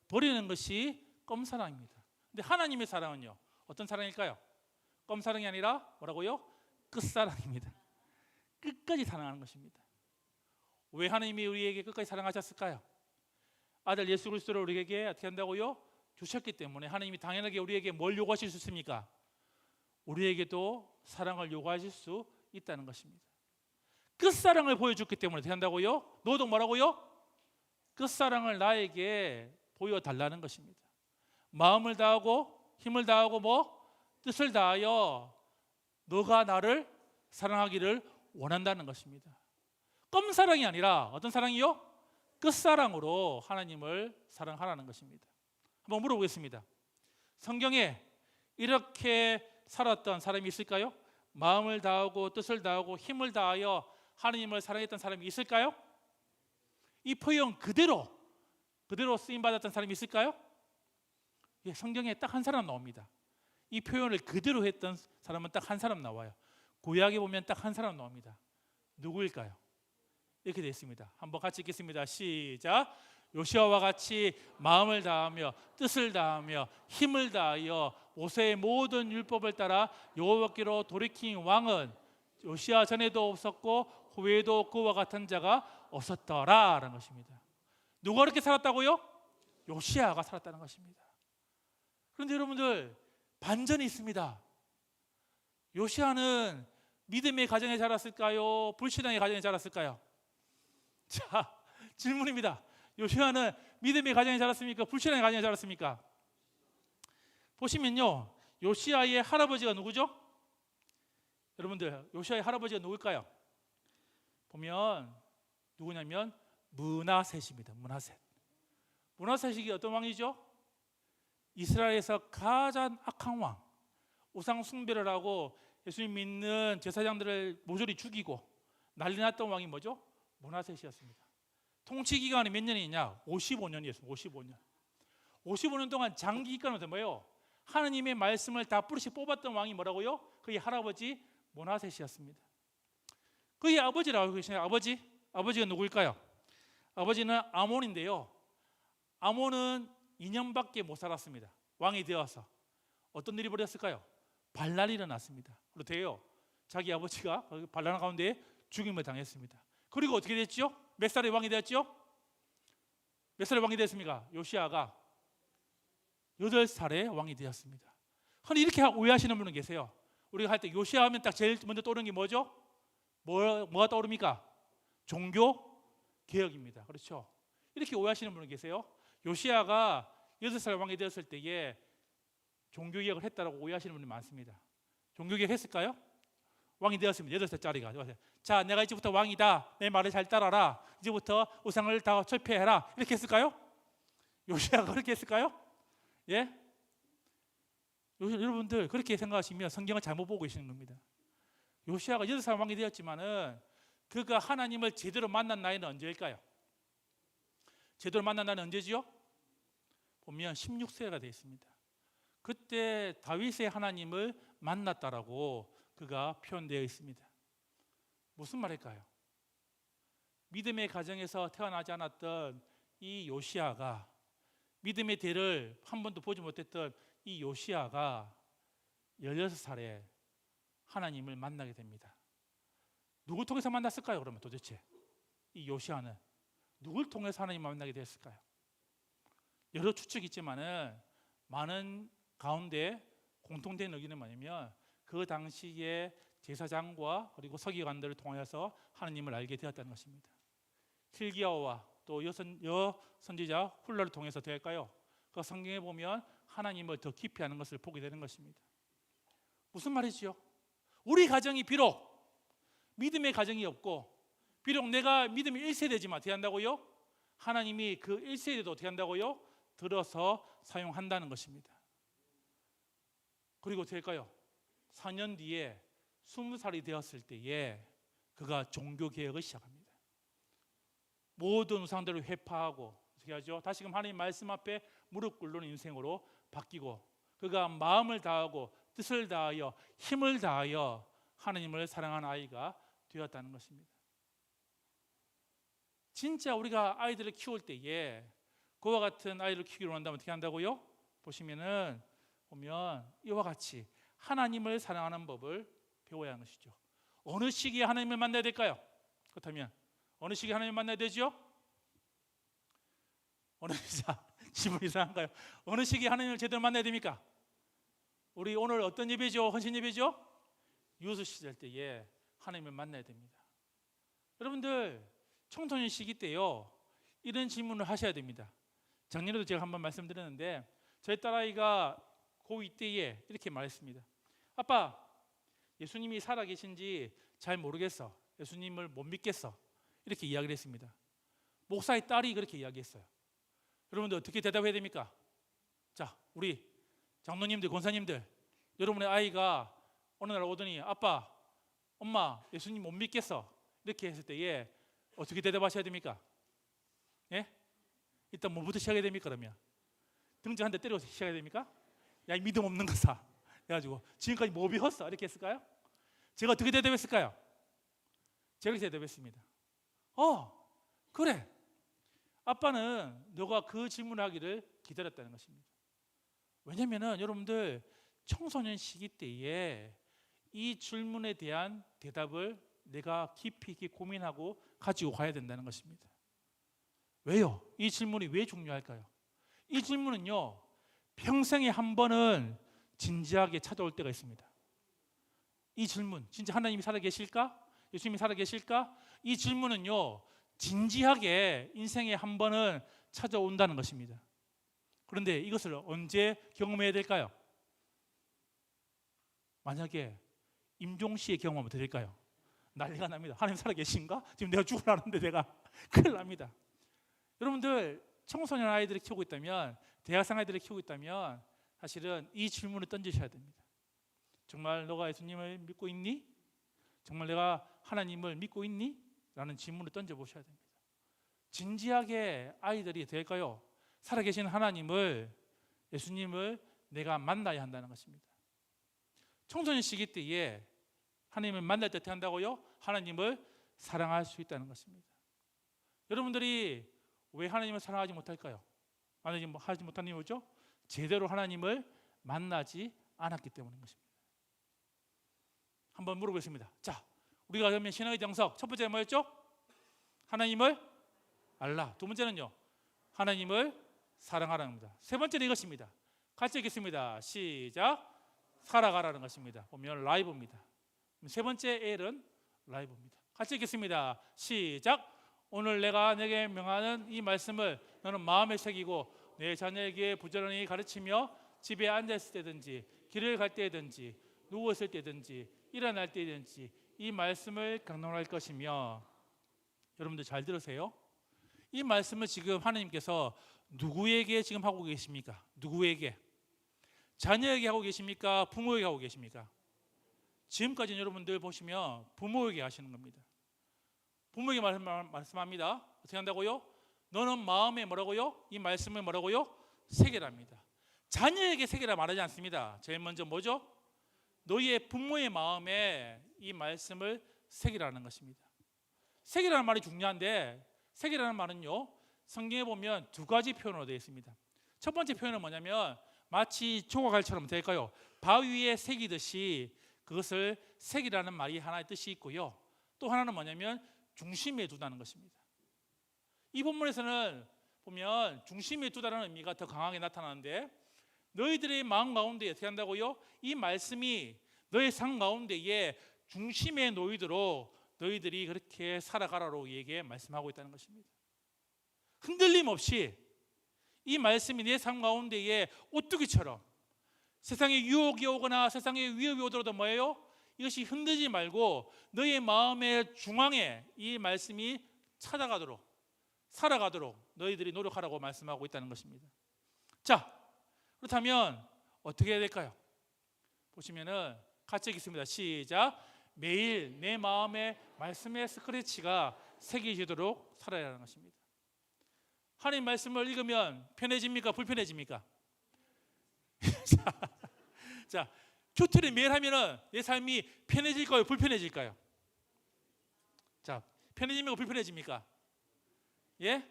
버리는 것이 껌사랑입니다. 근데 하나님의 사랑은요, 어떤 사랑일까요? 껌사랑이 아니라 뭐라고요? 끝사랑입니다. 끝까지 사랑하는 것입니다. 왜 하나님이 우리에게 끝까지 사랑하셨을까요? 아들 예수 그리스도를 우리에게 어떻게 한다고요? 주셨기 때문에 하나님이 당연하게 우리에게 뭘 요구하실 수 있습니까? 우리에게도 사랑을 요구하실 수 있다는 것입니다. 끝사랑을 보여줬기 때문에 어떻게 한다고요? 너도 뭐라고요? 끝사랑을 나에게 보여달라는 것입니다. 마음을 다하고 힘을 다하고 뜻을 다하여 너가 나를 사랑하기를 원한다는 것입니다. 껌사랑이 아니라 어떤 사랑이요? 끝사랑으로 하나님을 사랑하라는 것입니다. 한번 물어보겠습니다. 성경에 이렇게 살았던 사람이 있을까요? 마음을 다하고 뜻을 다하고 힘을 다하여 하나님을 사랑했던 사람이 있을까요? 이 표현 그대로 쓰임받았던 사람이 있을까요? 예, 성경에 딱 한 사람 나옵니다. 이 표현을 그대로 했던 사람은 딱 한 사람 나와요. 구약에 보면 딱 한 사람 나옵니다. 누구일까요? 이렇게 되어 있습니다. 한번 같이 읽겠습니다. 시작. 요시아와 같이 마음을 다하며 뜻을 다하며 힘을 다하여 모세의 모든 율법을 따라 여호와께로 돌이킨 왕은 요시아 전에도 없었고 후에도 그와 같은 자가 없었더라라는 것입니다. 누가 그렇게 살았다고요? 요시아가 살았다는 것입니다. 그런데 여러분들 반전이 있습니다. 요시아는 믿음의 가정에 자랐을까요? 불신앙의 가정에 자랐을까요? 자, 질문입니다. 요시아는 믿음의 가정에 자랐습니까? 불신앙의 가정에 자랐습니까? 보시면요, 요시아의 할아버지가 누구죠? 여러분들 요시아의 할아버지가 누굴까요? 보면 누구냐면 므낫셋입니다. 므낫셋. 므낫셋이 어떤 왕이죠? 이스라엘에서 가장 악한 왕, 우상 숭배를 하고 예수님 믿는 제사장들을 모조리 죽이고 난리 났던 왕이 뭐죠? 므낫셋이었습니다. 통치 기간이 몇 년이냐? 55년이었습니다. 55년. 55년 동안 장기 기간은 뭐예요? 하나님의 말씀을 다 뿌리씩 뽑았던 왕이 뭐라고요? 그의 할아버지 므낫셋이었습니다. 그의 아버지라고 알고 계시나요? 아버지가 누구일까요? 아버지는 아몬인데요. 아몬은 2년밖에 못 살았습니다. 왕이 되어서 어떤 일이 벌어졌을까요? 반란이 일어났습니다. 그렇대요. 자기 아버지가 반란 가운데 죽임을 당했습니다. 그리고 어떻게 됐죠? 몇 살에 왕이 되었죠? 몇 살에 왕이 됐습니까? 요시아가 8살에 왕이 되었습니다. 흔히 이렇게 오해하시는 분은 계세요. 우리가 할 때 요시아 하면 딱 제일 먼저 떠오르는 게 뭐죠? 뭐가 떠오릅니까? 종교 개혁입니다. 그렇죠? 이렇게 오해하시는 분은 계세요. 요시아가 8살 왕이 되었을 때에 종교 개혁을 했다라고 오해하시는 분이 많습니다. 종교 개혁 했을까요? 왕이 되었습니다. 8살짜리가. 자, 내가 이제부터 왕이다. 내 말을 잘 따라라. 이제부터 우상을 다 철폐해라. 이렇게 했을까요? 요시아가 그렇게 했을까요? 예? 여러분들 그렇게 생각하시면 성경을 잘못 보고 계시는 겁니다. 요시아가 8살 왕이 되었지만은 그가 하나님을 제대로 만난 나이는 언제일까요? 제대로 만난 나이는 언제지요? 보면 16세가 되어 있습니다. 그때 다윗의 하나님을 만났다라고 그가 표현되어 있습니다. 무슨 말일까요? 믿음의 가정에서 태어나지 않았던 이 요시아가, 믿음의 대를 한 번도 보지 못했던 이 요시아가 16살에 하나님을 만나게 됩니다. 누굴 통해서 만났을까요? 그러면 도대체 이 요시아는 누굴 통해서 하나님을 만나게 됐을까요? 여러 추측이 있지만은 많은 가운데 공통된 의견은 뭐냐면 그 당시에 제사장과 그리고 서기관들을 통해서 하나님을 알게 되었다는 것입니다. hil기야와 또 여선지자 훌라를 통해서 될까요? 그 성경에 보면 하나님을 더 깊이 아는 것을 보게 되는 것입니다. 무슨 말이지요? 우리 가정이 비록 믿음의 가정이 없고 비록 내가 믿음이 1세대지만 어떻게 한다고요? 하나님이 그 1세대도 어떻게 한다고요? 들어서 사용한다는 것입니다. 그리고 어떻게 할까요? 4년 뒤에 20살이 되었을 때에 그가 종교개혁을 시작합니다. 모든 우상들을 회파하고 어떻게 하죠? 다시금 하나님 말씀 앞에 무릎 꿇는 인생으로 바뀌고 그가 마음을 다하고 뜻을 다하여 힘을 다하여 하나님을 사랑하는 아이가 되었다는 것입니다. 진짜 우리가 아이들을 키울 때에 그와 같은 아이를 키우기를 원한다면 어떻게 한다고요? 보시면 이와 같이 하나님을 사랑하는 법을 배워야 하는 것이죠. 어느 시기에 하나님을 만나야 될까요? 그렇다면 어느 시기에 하나님을 만나야 되죠? 질문 이상한가요? 어느 시기에 하나님을 제대로 만나야 됩니까? 우리 오늘 어떤 예배죠? 헌신 예배죠? 유수 시절 때에 하나님을 만나야 됩니다. 여러분들 청소년 시기 때요 이런 질문을 하셔야 됩니다. 작년에도 제가 한번 말씀드렸는데 저희 딸아이가 고2 때에 이렇게 말했습니다. 아빠, 예수님이 살아계신지 잘 모르겠어. 예수님을 못 믿겠어. 이렇게 이야기를 했습니다. 목사의 딸이 그렇게 이야기했어요. 여러분들 어떻게 대답해야 됩니까? 자, 우리 장로님들, 권사님들, 여러분의 아이가 어느 날 오더니 아빠, 엄마, 예수님 못 믿겠어. 이렇게 했을 때에 어떻게 대답하셔야 됩니까? 예? 일단 뭐부터 시작해야 됩니까? 그러면 등장 한 대 때려서 시작해야 됩니까? 야, 이 믿음 없는 거사. 그래가지고 지금까지 뭐 배웠어? 이렇게 했을까요? 제가 어떻게 대답했을까요? 제가 이렇게 대답했습니다. 그래. 아빠는 너가 그 질문을 하기를 기다렸다는 것입니다. 왜냐하면 여러분들 청소년 시기 때에 이 질문에 대한 대답을 내가 깊이 있게 고민하고 가지고 가야 된다는 것입니다. 왜요? 이 질문이 왜 중요할까요? 이 질문은요 평생에 한 번은 진지하게 찾아올 때가 있습니다. 이 질문, 진짜 하나님이 살아계실까? 예수님이 살아계실까? 이 질문은요 진지하게 인생에 한 번은 찾아온다는 것입니다. 그런데 이것을 언제 경험해야 될까요? 만약에 임종시의 경험을 어떻게 될까요? 난리가 납니다. 하나님 살아계신가? 지금 내가 죽으라는데 내가 큰일 납니다. 여러분들 청소년 아이들을 키우고 있다면, 대학생 아이들을 키우고 있다면 사실은 이 질문을 던지셔야 됩니다. 정말 너가 예수님을 믿고 있니? 정말 내가 하나님을 믿고 있니? 라는 질문을 던져보셔야 됩니다. 진지하게 아이들이 될까요? 살아계신 하나님을, 예수님을 내가 만나야 한다는 것입니다. 청소년 시기 때에 하나님을 만날 때 어떻게 한다고요? 하나님을 사랑할 수 있다는 것입니다. 여러분들이 왜 하나님을 사랑하지 못할까요? 하지 못하는 이유 뭐죠? 제대로 하나님을 만나지 않았기 때문인 것입니다. 한번 물어보겠습니다. 자, 우리가 그러면 신앙의 정석 첫 번째 뭐였죠? 하나님을 알라. 두 번째는요, 하나님을 사랑하라는 겁니다. 세 번째는 이것입니다. 같이 읽겠습니다. 시작. 살아가라는 것입니다. 보면 라이브입니다. 세 번째 L은 라이브입니다. 같이 읽겠습니다. 시작. 오늘 내가 내게 명하는 이 말씀을 너는 마음에 새기고 내 자녀에게 부지런히 가르치며 집에 앉아있을 때든지 길을 갈 때든지 누워있을 때든지 일어날 때든지 이 말씀을 강론할 것이며. 여러분들 잘 들으세요. 이 말씀을 지금 하나님께서 누구에게 지금 하고 계십니까? 누구에게? 자녀에게 하고 계십니까? 부모에게 하고 계십니까? 지금까지는 여러분들 보시면 부모에게 하시는 겁니다. 부모에게 말씀합니다. 어떻게 한다고요? 너는 마음에 뭐라고요? 이 말씀을 뭐라고요? 새기랍니다. 자녀에게 새기라 말하지 않습니다. 제일 먼저 뭐죠? 너희의 부모의 마음에 이 말씀을 새기라는 것입니다. 새기라는 말이 중요한데, 새기라는 말은요, 성경에 보면 두 가지 표현으로 되어 있습니다. 첫 번째 표현은 뭐냐면 마치 조각알처럼 될까요? 바위에 새기듯이 그것을 새기라는 말이 하나의 뜻이 있고요, 또 하나는 뭐냐면 중심에 두다는 것입니다. 이 본문에서는 보면 중심에 두다는 의미가 더 강하게 나타나는데, 너희들의 마음 가운데 어떻게 한다고요? 이 말씀이 너의 삶 가운데에 중심에 놓이도록 너희들이 그렇게 살아가라고 우리에게 말씀하고 있다는 것입니다. 흔들림 없이 이 말씀이 내 삶 가운데에 오뚜기처럼 세상에 유혹이 오거나 세상에 위협이 오더라도 뭐예요? 이것이 흔들지 말고 너의 마음의 중앙에 이 말씀이 찾아가도록, 살아가도록 너희들이 노력하라고 말씀하고 있다는 것입니다. 자, 그렇다면 어떻게 해야 될까요? 보시면은 같이 읽겠습니다. 시작. 매일 내 마음에 말씀의 스크래치가 새겨지도록 살아야 하는 것입니다. 하나님 말씀을 읽으면 편해집니까? 불편해집니까? 자, 큐티를 매일 하면은 내 삶이 편해질까요? 불편해질까요? 자, 편해집니까? 불편해집니까? 예?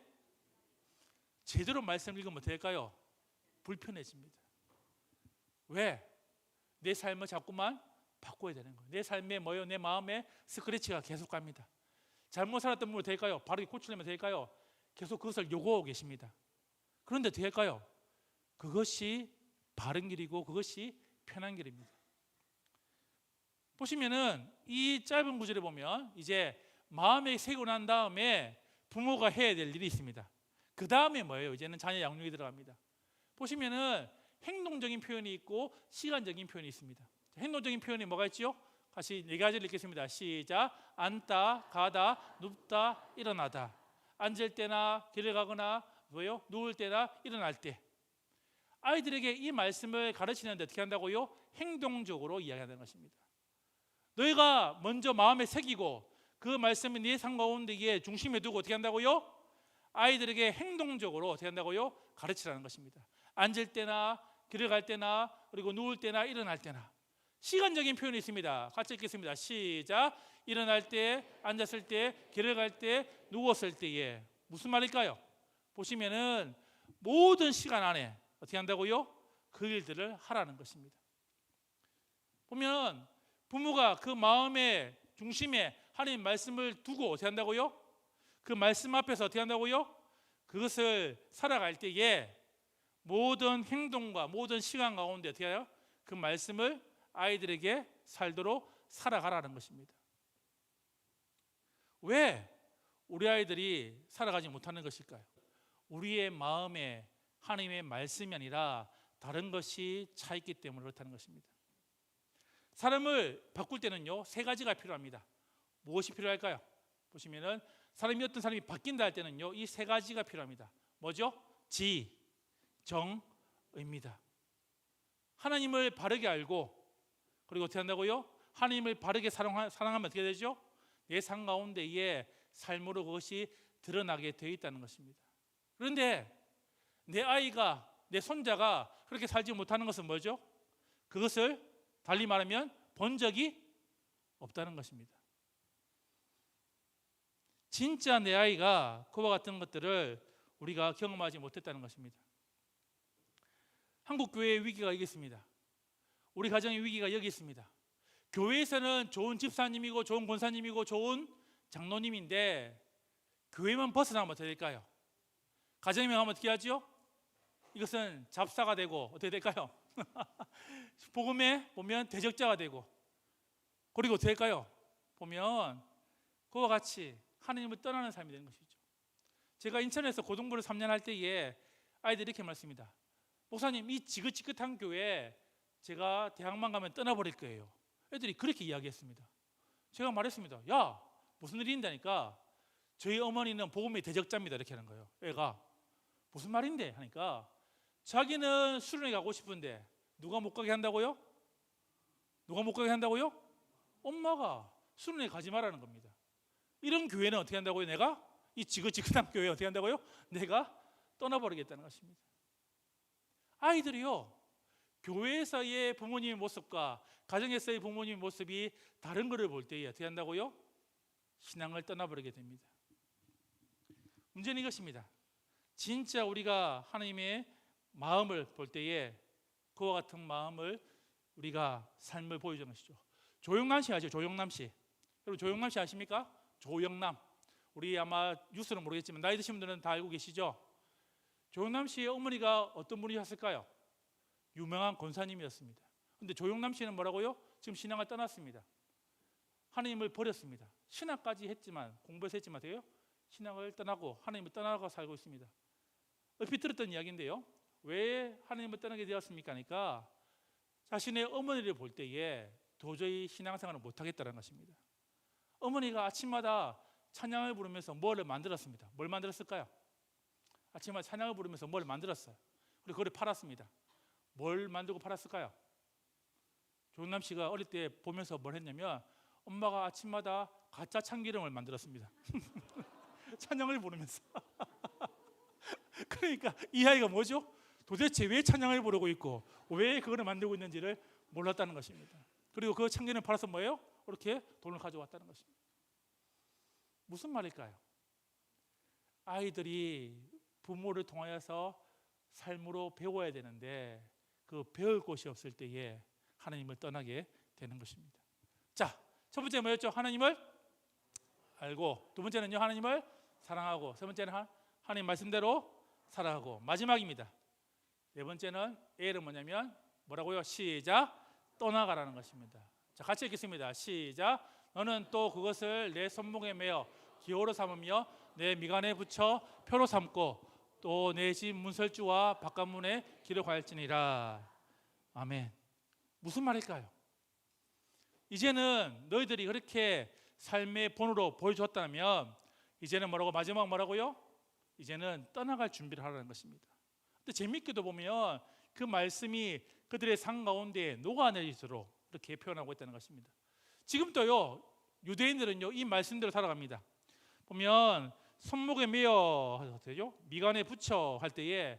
제대로 말씀을 읽으면 어떻게 될까요? 불편해집니다. 왜? 내 삶을 자꾸만 바꿔야 되는 거예요. 내 삶에 뭐요? 내 마음에 스크래치가 계속 갑니다. 잘못 살았던 부분 될까요? 바르게 고치려면 될까요? 계속 그것을 요구하고 계십니다. 그런데 어떻게 할까요? 그것이 바른 길이고 그것이 편한 길입니다. 보시면은 이 짧은 구절에 보면 이제 마음에 새고 난 다음에 부모가 해야 될 일이 있습니다. 그 다음에 뭐예요? 이제는 자녀 양육이 들어갑니다. 보시면은 행동적인 표현이 있고 시간적인 표현이 있습니다. 행동적인 표현이 뭐가 있지요? 같이 네 가지를 읽겠습니다. 시작. 앉다, 가다, 눕다, 일어나다. 앉을 때나 길을 가거나 뭐요? 누울 때나 일어날 때. 아이들에게 이 말씀을 가르치는데 어떻게 한다고요? 행동적으로 이야기하는 것입니다. 너희가 먼저 마음에 새기고 그 말씀을 네 삶 가운데에 중심에 두고 어떻게 한다고요? 아이들에게 행동적으로 어떻게 한다고요? 가르치라는 것입니다. 앉을 때나 길을 갈 때나 그리고 누울 때나 일어날 때나. 시간적인 표현이 있습니다. 같이 읽겠습니다. 시작. 일어날 때, 앉았을 때, 길을 갈 때, 누웠을 때에. 무슨 말일까요? 보시면은 모든 시간 안에 어떻게 한다고요? 그 일들을 하라는 것입니다. 보면 부모가 그 마음의 중심에 하나님 말씀을 두고 어떻게 한다고요? 그 말씀 앞에서 어떻게 한다고요? 그것을 살아갈 때에 모든 행동과 모든 시간 가운데 어떻게 해요? 그 말씀을 아이들에게 살도록 살아가라는 것입니다. 왜 우리 아이들이 살아가지 못하는 것일까요? 우리의 마음에 하나님의 말씀이 아니라 다른 것이 차 있기 때문에 그렇다는 것입니다. 사람을 바꿀 때는요, 세 가지가 필요합니다. 무엇이 필요할까요? 보시면은 사람이 어떤 사람이 바뀐다 할 때는요, 이 세 가지가 필요합니다. 뭐죠? 지, 정, 의입니다. 하나님을 바르게 알고, 그리고 어떻게 한다고요? 하나님을 바르게 사랑하면 어떻게 되죠? 내 삶 가운데에 삶으로 그것이 드러나게 되어 있다는 것입니다. 그런데 내 아이가, 내 손자가 그렇게 살지 못하는 것은 뭐죠? 그것을 달리 말하면 본 적이 없다는 것입니다. 진짜 내 아이가 그와 같은 것들을 우리가 경험하지 못했다는 것입니다. 한국 교회의 위기가 여기 있습니다. 우리 가정의 위기가 여기 있습니다. 교회에서는 좋은 집사님이고 좋은 권사님이고 좋은 장로님인데 교회만 벗어나면 어떻게 될까요? 가정에 가면 어떻게 하죠? 이것은 잡사가 되고 어떻게 될까요? 복음에 보면 대적자가 되고, 그리고 어떻게 될까요? 보면 그와 같이 하나님을 떠나는 삶이 되는 것이죠. 제가 인천에서 고등부를 3년 할 때에 아이들이 이렇게 말씀합니다. 목사님, 이 지긋지긋한 교회 제가 대학만 가면 떠나버릴 거예요. 애들이 그렇게 이야기했습니다. 제가 말했습니다. 야, 무슨 일이 있다니까 저희 어머니는 복음의 대적자입니다. 이렇게 하는 거예요. 애가 무슨 말인데 하니까 자기는 수련회 가고 싶은데 누가 못 가게 한다고요? 누가 못 가게 한다고요? 엄마가 수련회 가지 말라는 겁니다. 이런 교회는 어떻게 한다고요? 내가? 이 지긋지긋한 교회 어떻게 한다고요? 내가 떠나버리겠다는 것입니다. 아이들이요, 교회에서의 부모님의 모습과 가정에서의 부모님의 모습이 다른 것을 볼 때에 어떻게 한다고요? 신앙을 떠나버리게 됩니다. 문제는 이것입니다. 진짜 우리가 하나님의 마음을 볼 때에 그와 같은 마음을 우리가 삶을 보여주는 것이죠. 조영남 씨 아시죠? 조영남 씨. 여러분 조영남 씨 아십니까? 조영남. 우리 아마 뉴스는 모르겠지만 나이 드신 분들은 다 알고 계시죠? 조영남 씨의 어머니가 어떤 분이셨을까요? 유명한 권사님이었습니다. 그런데 조영남 씨는 뭐라고요? 지금 신앙을 떠났습니다. 하나님을 버렸습니다. 신학까지 했지만, 공부해서 했지만 돼요? 신앙을 떠나고 하나님을 떠나고 살고 있습니다. 얼핏 들었던 이야기인데요, 왜 하나님을 떠나게 되었습니까? 하니까 자신의 어머니를 볼 때에 도저히 신앙생활을 못하겠다는 것입니다. 어머니가 아침마다 찬양을 부르면서 뭐를 만들었습니다. 뭘 만들었을까요? 아침마다 찬양을 부르면서 뭘 만들었어요. 그리고 그걸 팔았습니다. 뭘 만들고 팔았을까요? 조은남 씨가 어릴 때 보면서 뭘 했냐면 엄마가 아침마다 가짜 참기름을 만들었습니다. 찬양을 부르면서. 그러니까 이 아이가 뭐죠? 도대체 왜 찬양을 부르고 있고 왜 그거를 만들고 있는지를 몰랐다는 것입니다. 그리고 그 참기름을 팔아서 뭐예요? 그렇게 돈을 가져왔다는 것입니다. 무슨 말일까요? 아이들이 부모를 통하여서 삶으로 배워야 되는데 그 배울 곳이 없을 때에 하나님을 떠나게 되는 것입니다. 자, 첫 번째 뭐였죠? 하나님을 알고, 두 번째는요 하나님을 사랑하고, 세 번째는 하나님 말씀대로 살아가고, 마지막입니다. 네 번째는 A는 뭐냐면 뭐라고요? 시작, 떠나가라는 것입니다. 자, 같이 읽겠습니다. 시작. 너는 또 그것을 내 손목에 매어 기호로 삼으며 내 미간에 붙여 표로 삼고 또 내 집 문설주와 바깥문에 기록하였으니라. 아멘. 무슨 말일까요? 이제는 너희들이 그렇게 삶의 본으로 보여줬다면 이제는 뭐라고, 마지막 뭐라고요? 이제는 떠나갈 준비를 하라는 것입니다. 근데 재미있게도 보면 그 말씀이 그들의 삶 가운데 녹아내리도록 이렇게 표현하고 있다는 것입니다. 지금도요 유대인들은요 이 말씀대로 살아갑니다. 보면 손목에 매어 되죠? 미간에 붙여 할 때에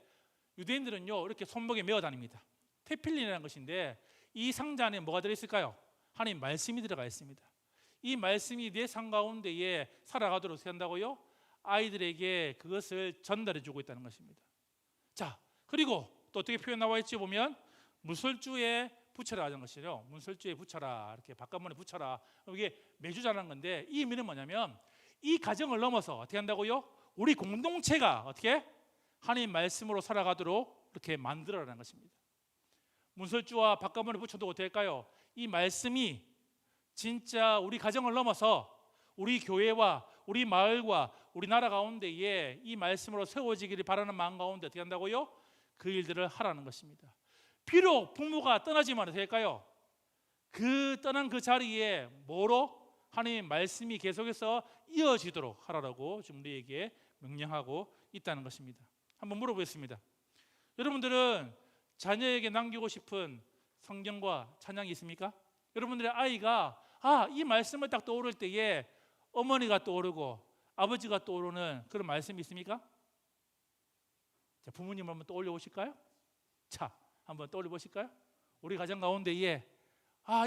유대인들은요 이렇게 손목에 매어 다닙니다. 테필린이라는 것인데 이 상자 안에 뭐가 들어있을까요? 하나님 말씀이 들어가 있습니다. 이 말씀이 내 삶 가운데에 살아가도록 어떻게 한다고요? 아이들에게 그것을 전달해 주고 있다는 것입니다. 자, 그리고 또 어떻게 표현 나와 있지 보면 문설주에 붙여라 하는 것이죠. 문설주에 붙여라, 이렇게 바깥문에 붙여라. 이게 매주 자라는 건데 이 의미는 뭐냐면 이 가정을 넘어서 어떻게 한다고요? 우리 공동체가 어떻게 하나님 말씀으로 살아가도록 이렇게 만들어라는 것입니다. 문설주와 바깥문에 붙여도 어떻게 할까요? 이 말씀이 진짜 우리 가정을 넘어서 우리 교회와 우리 마을과 우리 나라 가운데에 이 말씀으로 세워지기를 바라는 마음 가운데 어떻게 한다고요? 그 일들을 하라는 것입니다. 비록 부모가 떠나지만 어떻게 할까요? 그 떠난 그 자리에 뭐로? 하나님의 말씀이 계속해서 이어지도록 하라고 지금 우리에게 명령하고 있다는 것입니다. 한번 물어보겠습니다. 여러분들은 자녀에게 남기고 싶은 성경과 찬양이 있습니까? 여러분들의 아이가 이 말씀을 딱 떠오를 때에 어머니가 떠오르고 아버지가 떠오르는 그런 말씀이 있습니까? 자, 부모님 한번 떠올려 보실까요? 자, 한번 떠올려 보실까요? 우리 가정 가운데에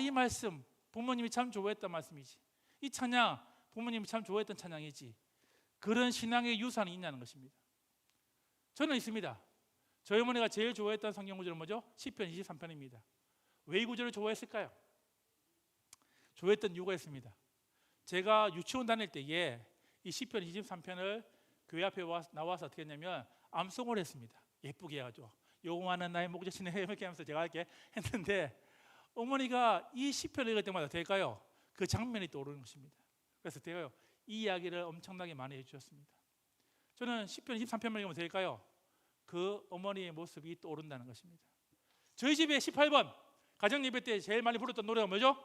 이 말씀 부모님이 참 좋아했던 말씀이지, 이 찬양 부모님이 참 좋아했던 찬양이지, 그런 신앙의 유산이 있냐는 것입니다. 저는 있습니다. 저희 어머니가 제일 좋아했던 성경 구절은 뭐죠? 시편 23편입니다. 왜 이 구절을 좋아했을까요? 좋아했던 이유가 있습니다. 제가 유치원 다닐 때에 이 시편 23편을 교회 앞에 나와서 어떻게 했냐면 암송을 했습니다. 예쁘게 해가지고 여호와는 나의 목자시네 이렇게 하면서 제가 이렇게 했는데 어머니가 이 시편을 읽을 때마다 될까요? 그 장면이 떠오르는 것입니다. 그래서 제가요 이 이야기를 엄청나게 많이 해주셨습니다. 저는 시편 23편만 읽으면 될까요? 그 어머니의 모습이 떠오른다는 것입니다. 저희 집에 18번 가정예배 때 제일 많이 부르던 노래가 뭐죠?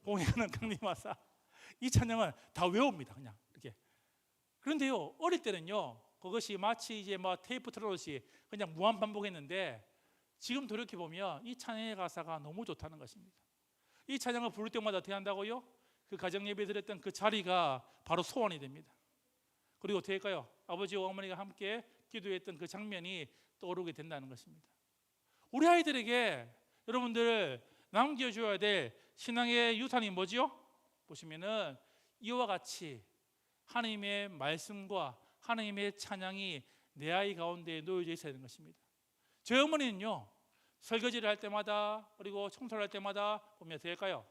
봉에 가는 강림하사. 이 찬양은 다 외웁니다. 그냥 이렇게. 그런데요 어릴 때는요 그것이 마치 이제 테이프 틀어놓듯이 그냥 무한 반복했는데 지금 돌이켜 보면 이 찬양의 가사가 너무 좋다는 것입니다. 이 찬양을 부를 때마다 어떻게 한다고요? 그 가정 예배 드렸던 그 자리가 바로 소원이 됩니다. 그리고 어떻게 할까요? 아버지와 어머니가 함께 기도했던 그 장면이 떠오르게 된다는 것입니다. 우리 아이들에게 여러분들 남겨줘야 될 신앙의 유산이 뭐지요? 보시면은 이와 같이 하나님의 말씀과 하나님의 찬양이 내 아이 가운데 놓여져 있어야 하는 것입니다. 저희 어머니는요 설거지를 할 때마다 그리고 청소를 할 때마다 보면 어떻게 할까요?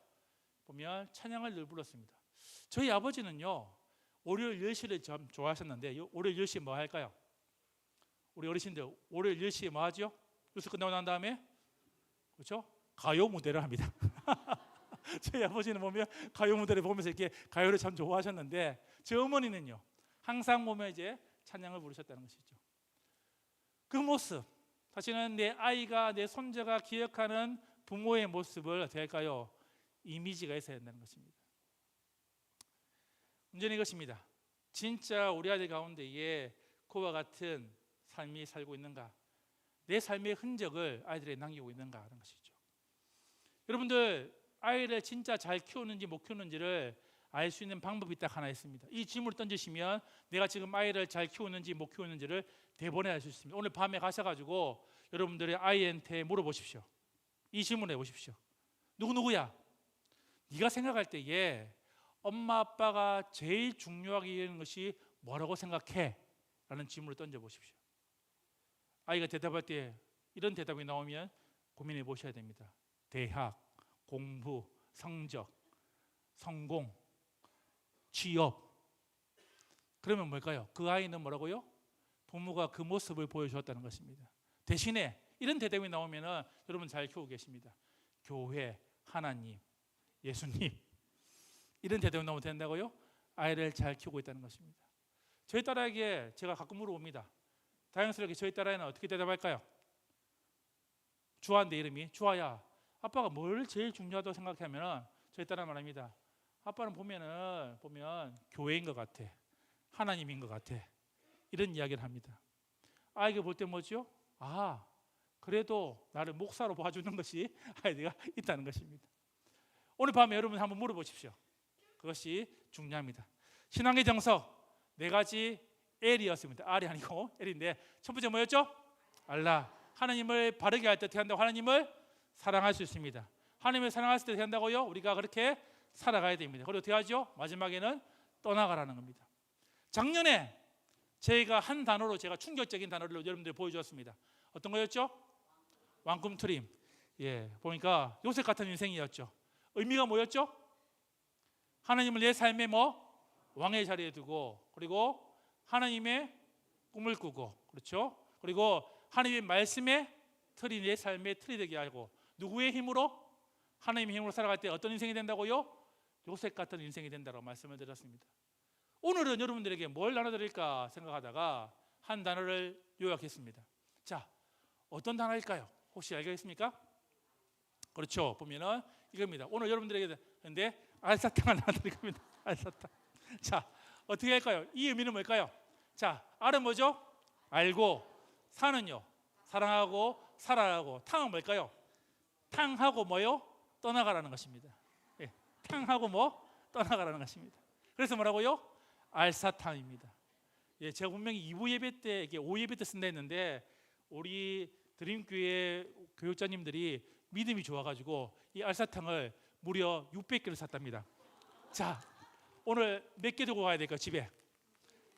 보면 찬양을 늘 불렀습니다. 저희 아버지는요 월요일 10시를 참 좋아하셨는데 월요일 10시에 뭐 할까요? 우리 어르신들 월요일 10시에 뭐 하죠? 뉴스 끝나고 난 다음에 그렇죠? 가요 무대를 합니다. 저희 아버지는 보면 가요 무대를 보면서 이렇게 가요를 참 좋아하셨는데 제 어머니는요 항상 보면 이제 찬양을 부르셨다는 것이죠. 그 모습 사실은 내 아이가 내 손자가 기억하는 부모의 모습을 어떻게 할까요? 이미지가 있어야 한다는 것입니다. 문제는 이것입니다. 진짜 우리 아들 가운데에 그와 같은 삶이 살고 있는가? 내 삶의 흔적을 아이들에게 남기고 있는가 하는 것이죠. 여러분들 아이를 진짜 잘 키우는지 못 키우는지를 알 수 있는 방법이 딱 하나 있습니다. 이 질문을 던지시면 내가 지금 아이를 잘 키우는지 못 키우는지를 대본에 알 수 있습니다. 오늘 밤에 가셔가지고 여러분들의 아이한테 물어보십시오. 이 질문을 해보십시오. 누구야? 네가 생각할 때에 엄마 아빠가 제일 중요하게 여기는 것이 뭐라고 생각해? 라는 질문을 던져보십시오. 아이가 대답할 때 이런 대답이 나오면 고민해 보셔야 됩니다. 대학, 공부, 성적, 성공, 취업. 그러면 뭘까요? 그 아이는 뭐라고요? 부모가 그 모습을 보여주었다는 것입니다. 대신에 이런 대답이 나오면 여러분 잘 키우고 계십니다. 교회, 하나님, 예수님. 이런 대답이 나오면 된다고요? 아이를 잘 키우고 있다는 것입니다. 저희 딸에게 제가 가끔 물어봅니다. 다행스럽게 저희 딸아이는 어떻게 대답할까요? 주아인데 이름이 주아야 아빠가 뭘 제일 중요하다고 생각하면 저희 딸은 말합니다. 아빠는 보면 교회인 것 같아, 하나님인 것 같아, 이런 이야기를 합니다. 아이가 볼 때 뭐죠? 그래도 나를 목사로 봐주는 것이 아이가 있다는 것입니다. 오늘 밤에 여러분 한번 물어보십시오. 그것이 중요합니다. 신앙의 정석 4가지 L이었습니다. R이 아니고 L인데 첫 번째 뭐였죠? 알라. 하나님을 바르게 할 때 어떻게 한다고? 하나님을 사랑할 수 있습니다. 하나님을 사랑할 때 어떻게 한다고요? 우리가 그렇게 살아가야 됩니다. 그리고 어떻게 하죠? 마지막에는 떠나가라는 겁니다. 작년에 제가 한 단어로 제가 충격적인 단어를 여러분들 보여주었습니다. 어떤 거였죠? 왕꿈트림. 보니까 요셉 같은 인생이었죠. 의미가 뭐였죠? 하나님을 내 삶의 왕의 자리에 두고 그리고 하나님의 꿈을 꾸고 그렇죠? 그리고 하나님의 말씀의 틀이 내 삶의 틀이 되게 하고 누구의 힘으로? 하나님의 힘으로 살아갈 때 어떤 인생이 된다고요? 요셉 같은 인생이 된다고 말씀을 드렸습니다. 오늘은 여러분들에게 뭘 나눠드릴까 생각하다가 한 단어를 요약했습니다. 자, 어떤 단어일까요? 혹시 알겠습니까? 그렇죠. 보면은 이겁니다. 오늘 여러분들에게 근데 알사탕을 나눠드릴 겁니다. 알사탕. 자, 어떻게 할까요? 이 의미는 뭘까요? 자, 알은 뭐죠? 알고, 사는요 사랑하고 살아가고, 탕은 뭘까요? 탕하고 뭐요? 떠나가라는 것입니다. 예, 탕하고 뭐? 떠나가라는 것입니다. 그래서 뭐라고요? 알사탕입니다. 예, 제가 분명히 2부 예배 때, 이게 5예배 때 쓴다 했는데 우리 드림교회 교육자님들이 믿음이 좋아가지고 이 알사탕을 무려 600개를 샀답니다. 자, 오늘 몇 개 들고 가야 될까요? 집에?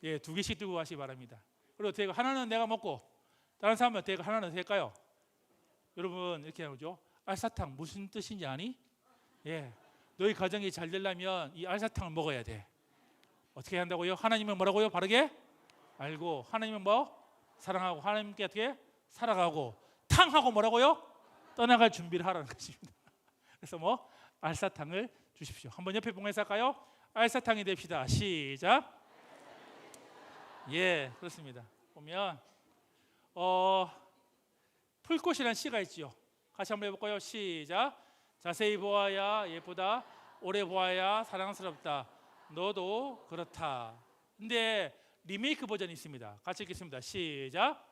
예, 2개씩 들고 가시기 바랍니다. 그리고 대가 하나는 내가 먹고 다른 사람은 대가 하나는 될까요? 여러분 이렇게 하죠. 알사탕 무슨 뜻인지 아니? 예, 너희 가정이 잘 되려면 이 알사탕을 먹어야 돼. 어떻게 한다고요? 하나님은 뭐라고요? 바르게 알고, 하나님은 뭐? 사랑하고, 하나님께 어떻게? 살아가고, 탕하고 뭐라고요? 떠나갈 준비를 하라는 것입니다. 그래서 뭐? 알사탕을 주십시오. 한번 옆에 봉해서 할까요? 알사탕이 됩시다. 시작. 예, 그렇습니다. 보면 풀꽃이라는 시가 있죠. 같이 한번 해볼까요? 시작. 자세히 보아야 예쁘다, 오래 보아야 사랑스럽다, 너도 그렇다. 근데 리메이크 버전이 있습니다. 같이 읽겠습니다. 시작.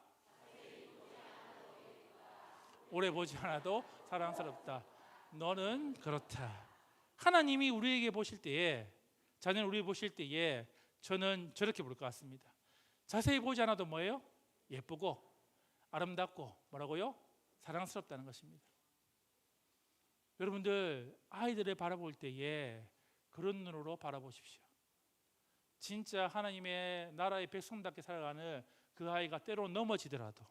오래 보지 않아도 사랑스럽다, 너는 그렇다. 하나님이 우리에게 보실 때에, 자녀는 우리 보실 때에 저는 저렇게 볼 것 같습니다. 자세히 보지 않아도 뭐예요? 예쁘고 아름답고 뭐라고요? 사랑스럽다는 것입니다. 여러분들 아이들을 바라볼 때에 그런 눈으로 바라보십시오. 진짜 하나님의 나라의 백성답게 살아가는 그 아이가 때로는 넘어지더라도,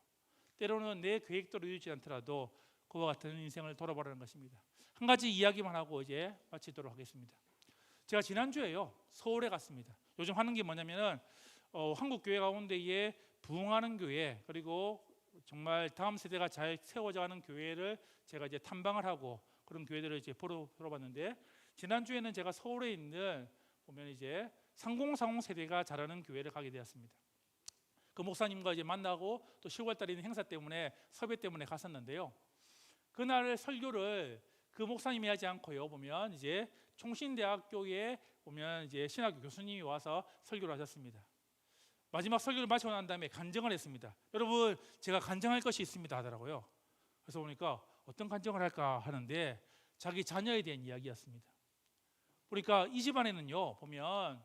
때로는 내 계획대로 이루지 않더라도 그와 같은 인생을 돌아보라는 것입니다. 한 가지 이야기만 하고 이제 마치도록 하겠습니다. 제가 지난주에요 서울에 갔습니다. 요즘 하는 게 뭐냐면은 한국 교회 가운데에 부흥하는 교회, 그리고 정말 다음 세대가 잘 세워져가는 교회를 제가 이제 탐방을 하고 그런 교회들을 이제 보러 봤는데, 지난주에는 제가 서울에 있는 보면 이제 3040 세대가 자라는 교회를 가게 되었습니다. 그 목사님과 이제 만나고 또 10월달에 있는 행사 때문에 섭외 때문에 갔었는데요. 그날 설교를 그 목사님이 하지 않고요, 보면 이제 총신대학교에 보면 이제 신학교 교수님이 와서 설교를 하셨습니다. 마지막 설교를 마치고 난 다음에 간증을 했습니다. 여러분, 제가 간증할 것이 있습니다 하더라고요. 그래서 보니까 어떤 간증을 할까 하는데 자기 자녀에 대한 이야기였습니다. 그러니까 이 집안에는요 보면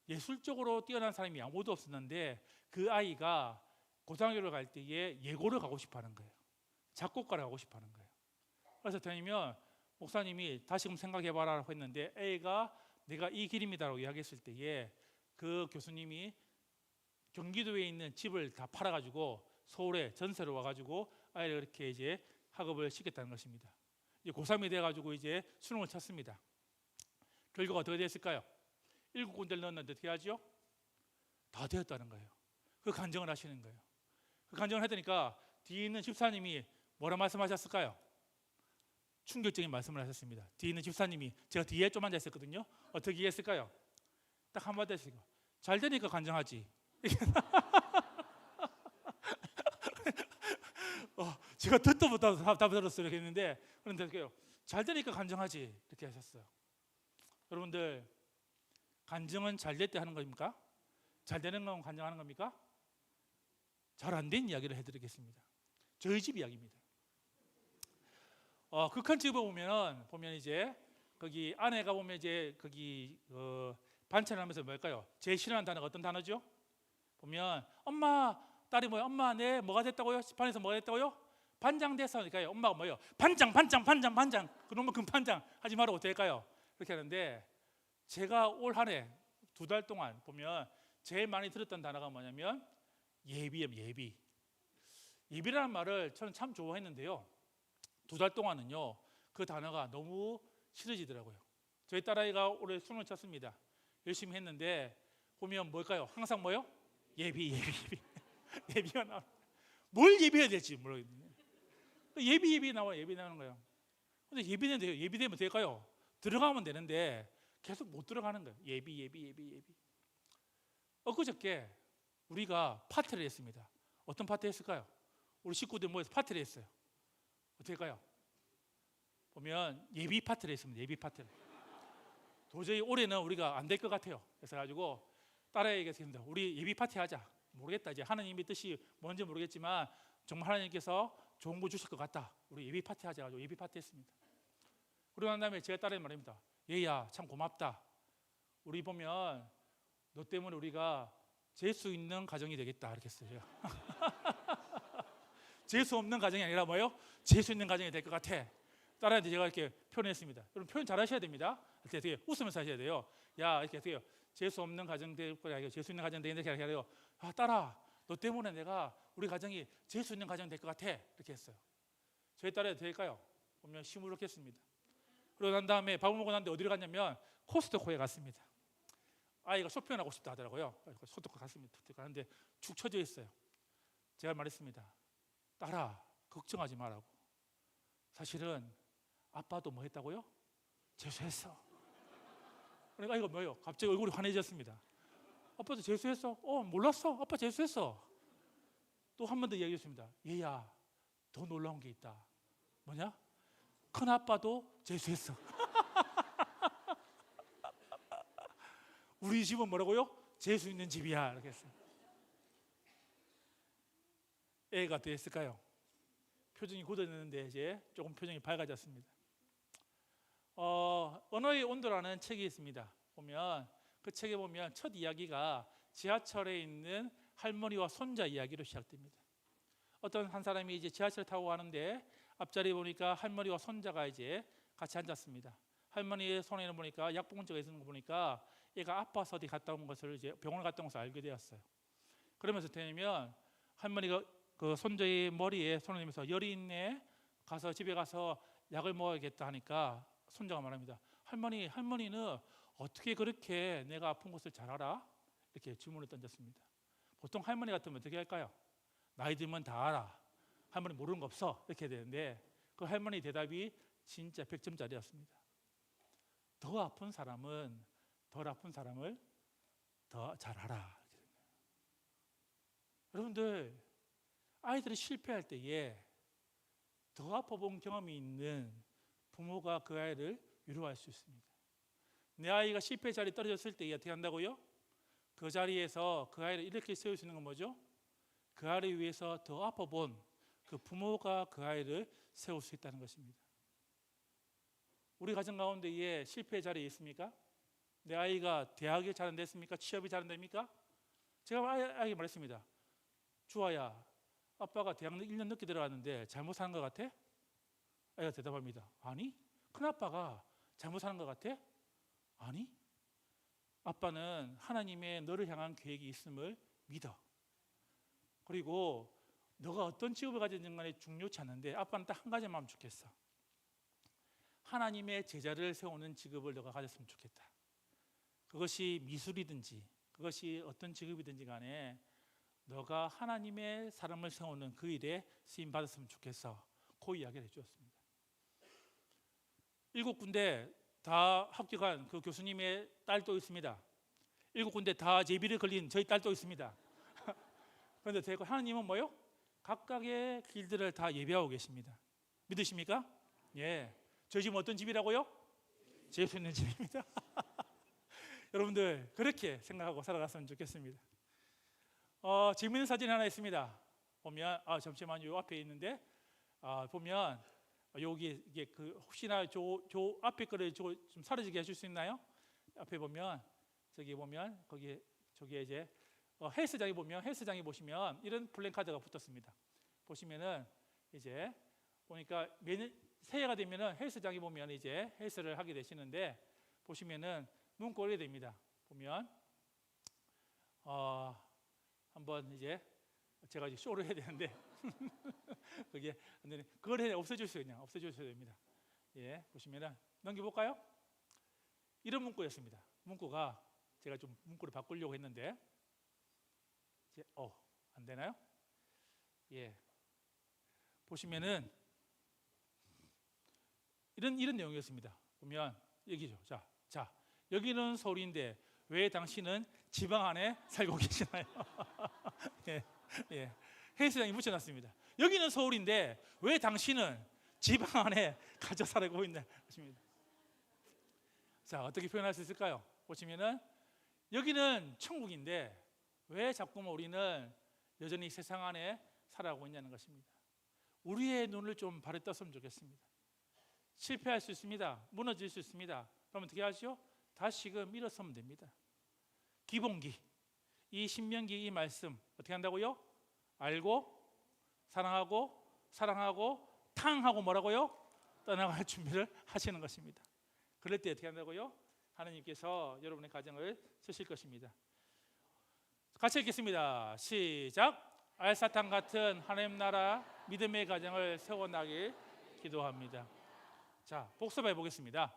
예술적으로 뛰어난 사람이 아무도 없었는데 그 아이가 고등학교를 갈 때에 예고를 가고 싶어하는 거예요. 작곡가를 가고 싶어하는 거예요. 그래서 다니면 목사님이 다시금 생각해봐라고 했는데 A가 내가 이 길입니다라고 이야기했을 때에 그 교수님이 경기도에 있는 집을 다 팔아가지고 서울에 전세로 와가지고 아이를 이렇게 이제 학업을 시켰다는 것입니다. 이제 고3이 돼가지고 이제 수능을 쳤습니다. 결과가 어떻게 됐을까요? 7군데를 넣었는데 어떻게 하죠? 다 되었다는 거예요. 그 간증을 하시는 거예요. 그 간증을 했더니까 뒤에 있는 집사님이 뭐라 말씀하셨을까요? 충격적인 말씀을 하셨습니다. 뒤에 있는 집사님이, 제가 뒤에 좀 앉아 있었거든요. 어떻게 했을까요? 딱 한마디 했어요. 잘 되니까 간증하지. 제가 듣도 못하고 답 들었어요. 이렇게 했는데, 그런데 잘 되니까 간증하지 이렇게 하셨어요. 여러분들, 간증은 잘 될 때 하는 겁니까? 잘 되는 건 간증하는 겁니까? 잘 안 된 이야기를 해드리겠습니다. 저희 집 이야기입니다. 극한 집에 보면 이제 거기 아내가 보면 이제 거기 반찬하면서 뭘까요? 제일 싫어하는 단어가 어떤 단어죠? 보면 엄마, 딸이 뭐요? 엄마, 내 뭐가 됐다고요? 집안에서 뭐가 됐다고요? 반장 됐어. 그러니까 엄마가 뭐요? 반장. 그놈의 금반장 하지 말라고 될까요? 그렇게 하는데, 제가 올 한 해 2달 동안 보면 제일 많이 들었던 단어가 뭐냐면 예비라는 말을 저는 참 좋아했는데요. 2달 동안은요 그 단어가 너무 싫어지더라고요. 저희 딸아이가 올해 수능을 쳤습니다. 열심히 했는데 보면 뭘까요? 항상 뭐요? 예비가 나와. 뭘 예비해야 될지 모르겠네요. 예비 나오는 거예요. 근데 예비되면 될까요? 들어가면 되는데 계속 못 들어가는 거예요. 예비. 엊그저께 우리가 파티를 했습니다. 어떤 파티 했을까요? 우리 식구들 모여서 파티를 했어요. 어떨까요? 보면 예비 파티를 했습니다. 예비 파티를. 도저히 올해는 우리가 안 될 것 같아요. 그래서 가지고 딸에게 했습니다. 우리 예비 파티 하자. 모르겠다. 이제 하나님의 뜻이 뭔지 모르겠지만 정말 하나님께서 좋은 거 주실 것 같다. 우리 예비 파티 하자 가지고 예비 파티 했습니다. 그러고 난 다음에 제가 딸의 말입니다. 얘야 참 고맙다. 우리 보면 너 때문에 우리가 재수 있는 가정이 되겠다 이렇게 했어요. 재수 없는 가정이 아니라 뭐예요? 재수 있는 가정이 될 것 같아. 딸한테 제가 이렇게 표현했습니다. 여러분 표현 잘하셔야 됩니다. 되게 웃으면서 하셔야 돼요. 야 이렇게 돼요. 재수 없는 가정 될 거야. 재수 있는 가정 되는데 이렇게 해요. 아 딸아, 너 때문에 내가 우리 가정이 재수 있는 가정 될 것 같아. 이렇게 했어요. 저희 딸이 될까요? 보면 시무룩했습니다. 그러고 난 다음에 밥을 먹고 난 다음에 어디로 갔냐면 코스트코에 갔습니다. 아이가 쇼핑을 하고 싶다 하더라고요. 코스트코 갔습니다. 가는데 축 처져 있어요. 제가 말했습니다. 딸아, 걱정하지 말라고. 사실은 아빠도 뭐 했다고요? 재수했어. 그러니까 이거 뭐예요? 갑자기 얼굴이 환해졌습니다. 아빠도 재수했어? 몰랐어. 아빠 재수했어. 또 한 번 더 이야기했습니다. 얘야, 더 놀라운 게 있다. 뭐냐? 큰 아빠도 재수했어. 우리 집은 뭐라고요? 재수 있는 집이야. 이렇게 했어요. 애가 어떻게 했을까요? 표정이 굳어졌는데 이제 조금 표정이 밝아졌습니다. 언어의 온도라는 책이 있습니다. 보면 그 책에 보면 첫 이야기가 지하철에 있는 할머니와 손자 이야기로 시작됩니다. 어떤 한 사람이 이제 지하철 타고 가는데 앞자리에 보니까 할머니와 손자가 이제 같이 앉았습니다. 할머니의 손에는 보니까 약봉지가 있는 거 보니까 얘가 아파서 어디 갔다 온 것을 이제 병원을 갔다 온 것을 알게 되었어요. 그러면서 되면 할머니가 그 손자의 머리에 손을 대면서 열이 있네. 가서 집에 가서 약을 먹어야겠다 하니까 손자가 말합니다. 할머니는 어떻게 그렇게 내가 아픈 것을 잘 알아? 이렇게 질문을 던졌습니다. 보통 할머니 같으면 어떻게 할까요? 나이 들면 다 알아. 할머니 모르는 거 없어. 이렇게 되는데 그 할머니 대답이 진짜 100점짜리였습니다. 더 아픈 사람은 덜 아픈 사람을 더 잘 알아. 여러분들 아이들이 실패할 때에 더 아파본 경험이 있는 부모가 그 아이를 위로할 수 있습니다. 내 아이가 실패 자리에 떨어졌을 때 어떻게 한다고요? 그 자리에서 그 아이를 이렇게 세울 수 있는 건 뭐죠? 그 아이를 위해서 더 아파본 그 부모가 그 아이를 세울 수 있다는 것입니다. 우리 가정 가운데에 실패 자리에 있습니까? 내 아이가 대학에 잘 안 됐습니까? 취업이 잘 안 됩니까? 제가 아이에게 말했습니다. 주아야, 아빠가 대학 1년 늦게 들어갔는데 잘못 사는 것 같아? 아이가 대답합니다. 아니, 큰아빠가 잘못 사는 것 같아? 아니, 아빠는 하나님의 너를 향한 계획이 있음을 믿어. 그리고 너가 어떤 직업을 가지든 간에 중요치 않은데 아빠는 딱 한 가지만 하면 좋겠어. 하나님의 제자를 세우는 직업을 너가 가졌으면 좋겠다. 그것이 미술이든지 그것이 어떤 직업이든지 간에 너가 하나님의 사람을 세우는 그 일에 쓰임 받았으면 좋겠어. 그 이야기를 해주었습니다. 7군데 다 합격한 그 교수님의 딸도 있습니다. 7군데 다 제비를 걸린 저희 딸도 있습니다. 그런데 하나님은 뭐요? 각각의 길들을 다 예비하고 계십니다. 믿으십니까? 예. 저희 집은 어떤 집이라고요? 재수 있는 집입니다. 여러분들 그렇게 생각하고 살아갔으면 좋겠습니다. 재미있는 사진 하나 있습니다. 보면 잠시만요. 요 앞에 있는데 보면 여기 이게 그 혹시나 저 앞에 거를 좀 사라지게 해줄 수 있나요? 앞에 보면 저기 보면 거기 저기 이제 헬스장에 보시면 이런 플랜카드가 붙었습니다. 보시면은 이제 보니까 매년 새해가 되면은 헬스장에 보면 이제 헬스를 하게 되시는데 보시면은 문구가 이렇게 됩니다. 보면 한번 이제 제가 이제 쇼를 해야 되는데 그게 그걸 없애주세요. 그냥 없애주셔야 됩니다. 예, 보시면은 넘겨볼까요? 이런 문구였습니다. 문구가 제가 좀 문구를 바꾸려고 했는데 이제 안 되나요? 예, 보시면은 이런 내용이었습니다. 보면 여기죠. 자 여기는 서울인데 왜 당신은 지방 안에 살고 계시나요? 예, 헬스장에 붙여놨습니다. 여기는 서울인데 왜 당신은 지방 안에 갇혀 살고 있나 하십니다. 자, 어떻게 표현할 수 있을까요? 보시면은 여기는 천국인데 왜 자꾸만 우리는 여전히 세상 안에 살아가고 있냐는 것입니다. 우리의 눈을 좀 발에 떴으면 좋겠습니다. 실패할 수 있습니다. 무너질 수 있습니다. 그럼 어떻게 하죠? 다시금 일어서면 됩니다. 기본기, 이 신명기 이 말씀 어떻게 한다고요? 알고 사랑하고 탕하고 뭐라고요? 떠나갈 준비를 하시는 것입니다. 그럴 때 어떻게 한다고요? 하나님께서 여러분의 가정을 쓰실 것입니다. 같이 읽겠습니다. 시작. 알사탕 같은 하나님 나라 믿음의 가정을 세워나길 기도합니다. 자, 복습해 보겠습니다.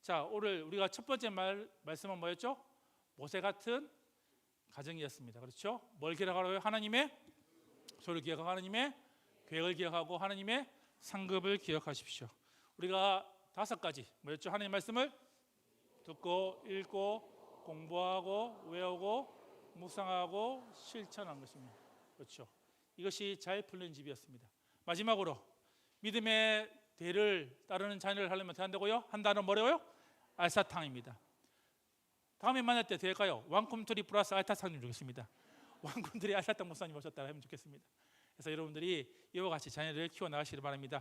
자, 오늘 우리가 첫 번째 말씀은 뭐였죠? 모세 같은 가정이었습니다. 그렇죠? 뭘 기억하라고요? 하나님의 소리를 기억하고 하나님의 계획을 기억하고 하나님의 상급을 기억하십시오. 우리가 5가지 뭐였죠? 하나님 말씀을 듣고 읽고 공부하고 외우고 묵상하고 실천한 것입니다. 그렇죠? 이것이 잘 풀린 집이었습니다. 마지막으로 믿음의 대를 따르는 자녀를 하려면 어떻게 한다고요? 한다는 뭐래요? 알사탕입니다. 다음에 만날 때 될까요? 왕꿈틀이 플러스 알사탕 주겠습니다. 왕꿈틀이 알사탕 목사님 오셨다 하면 좋겠습니다. 그래서 여러분들이 이와 같이 자녀를 키워 나가시길 바랍니다.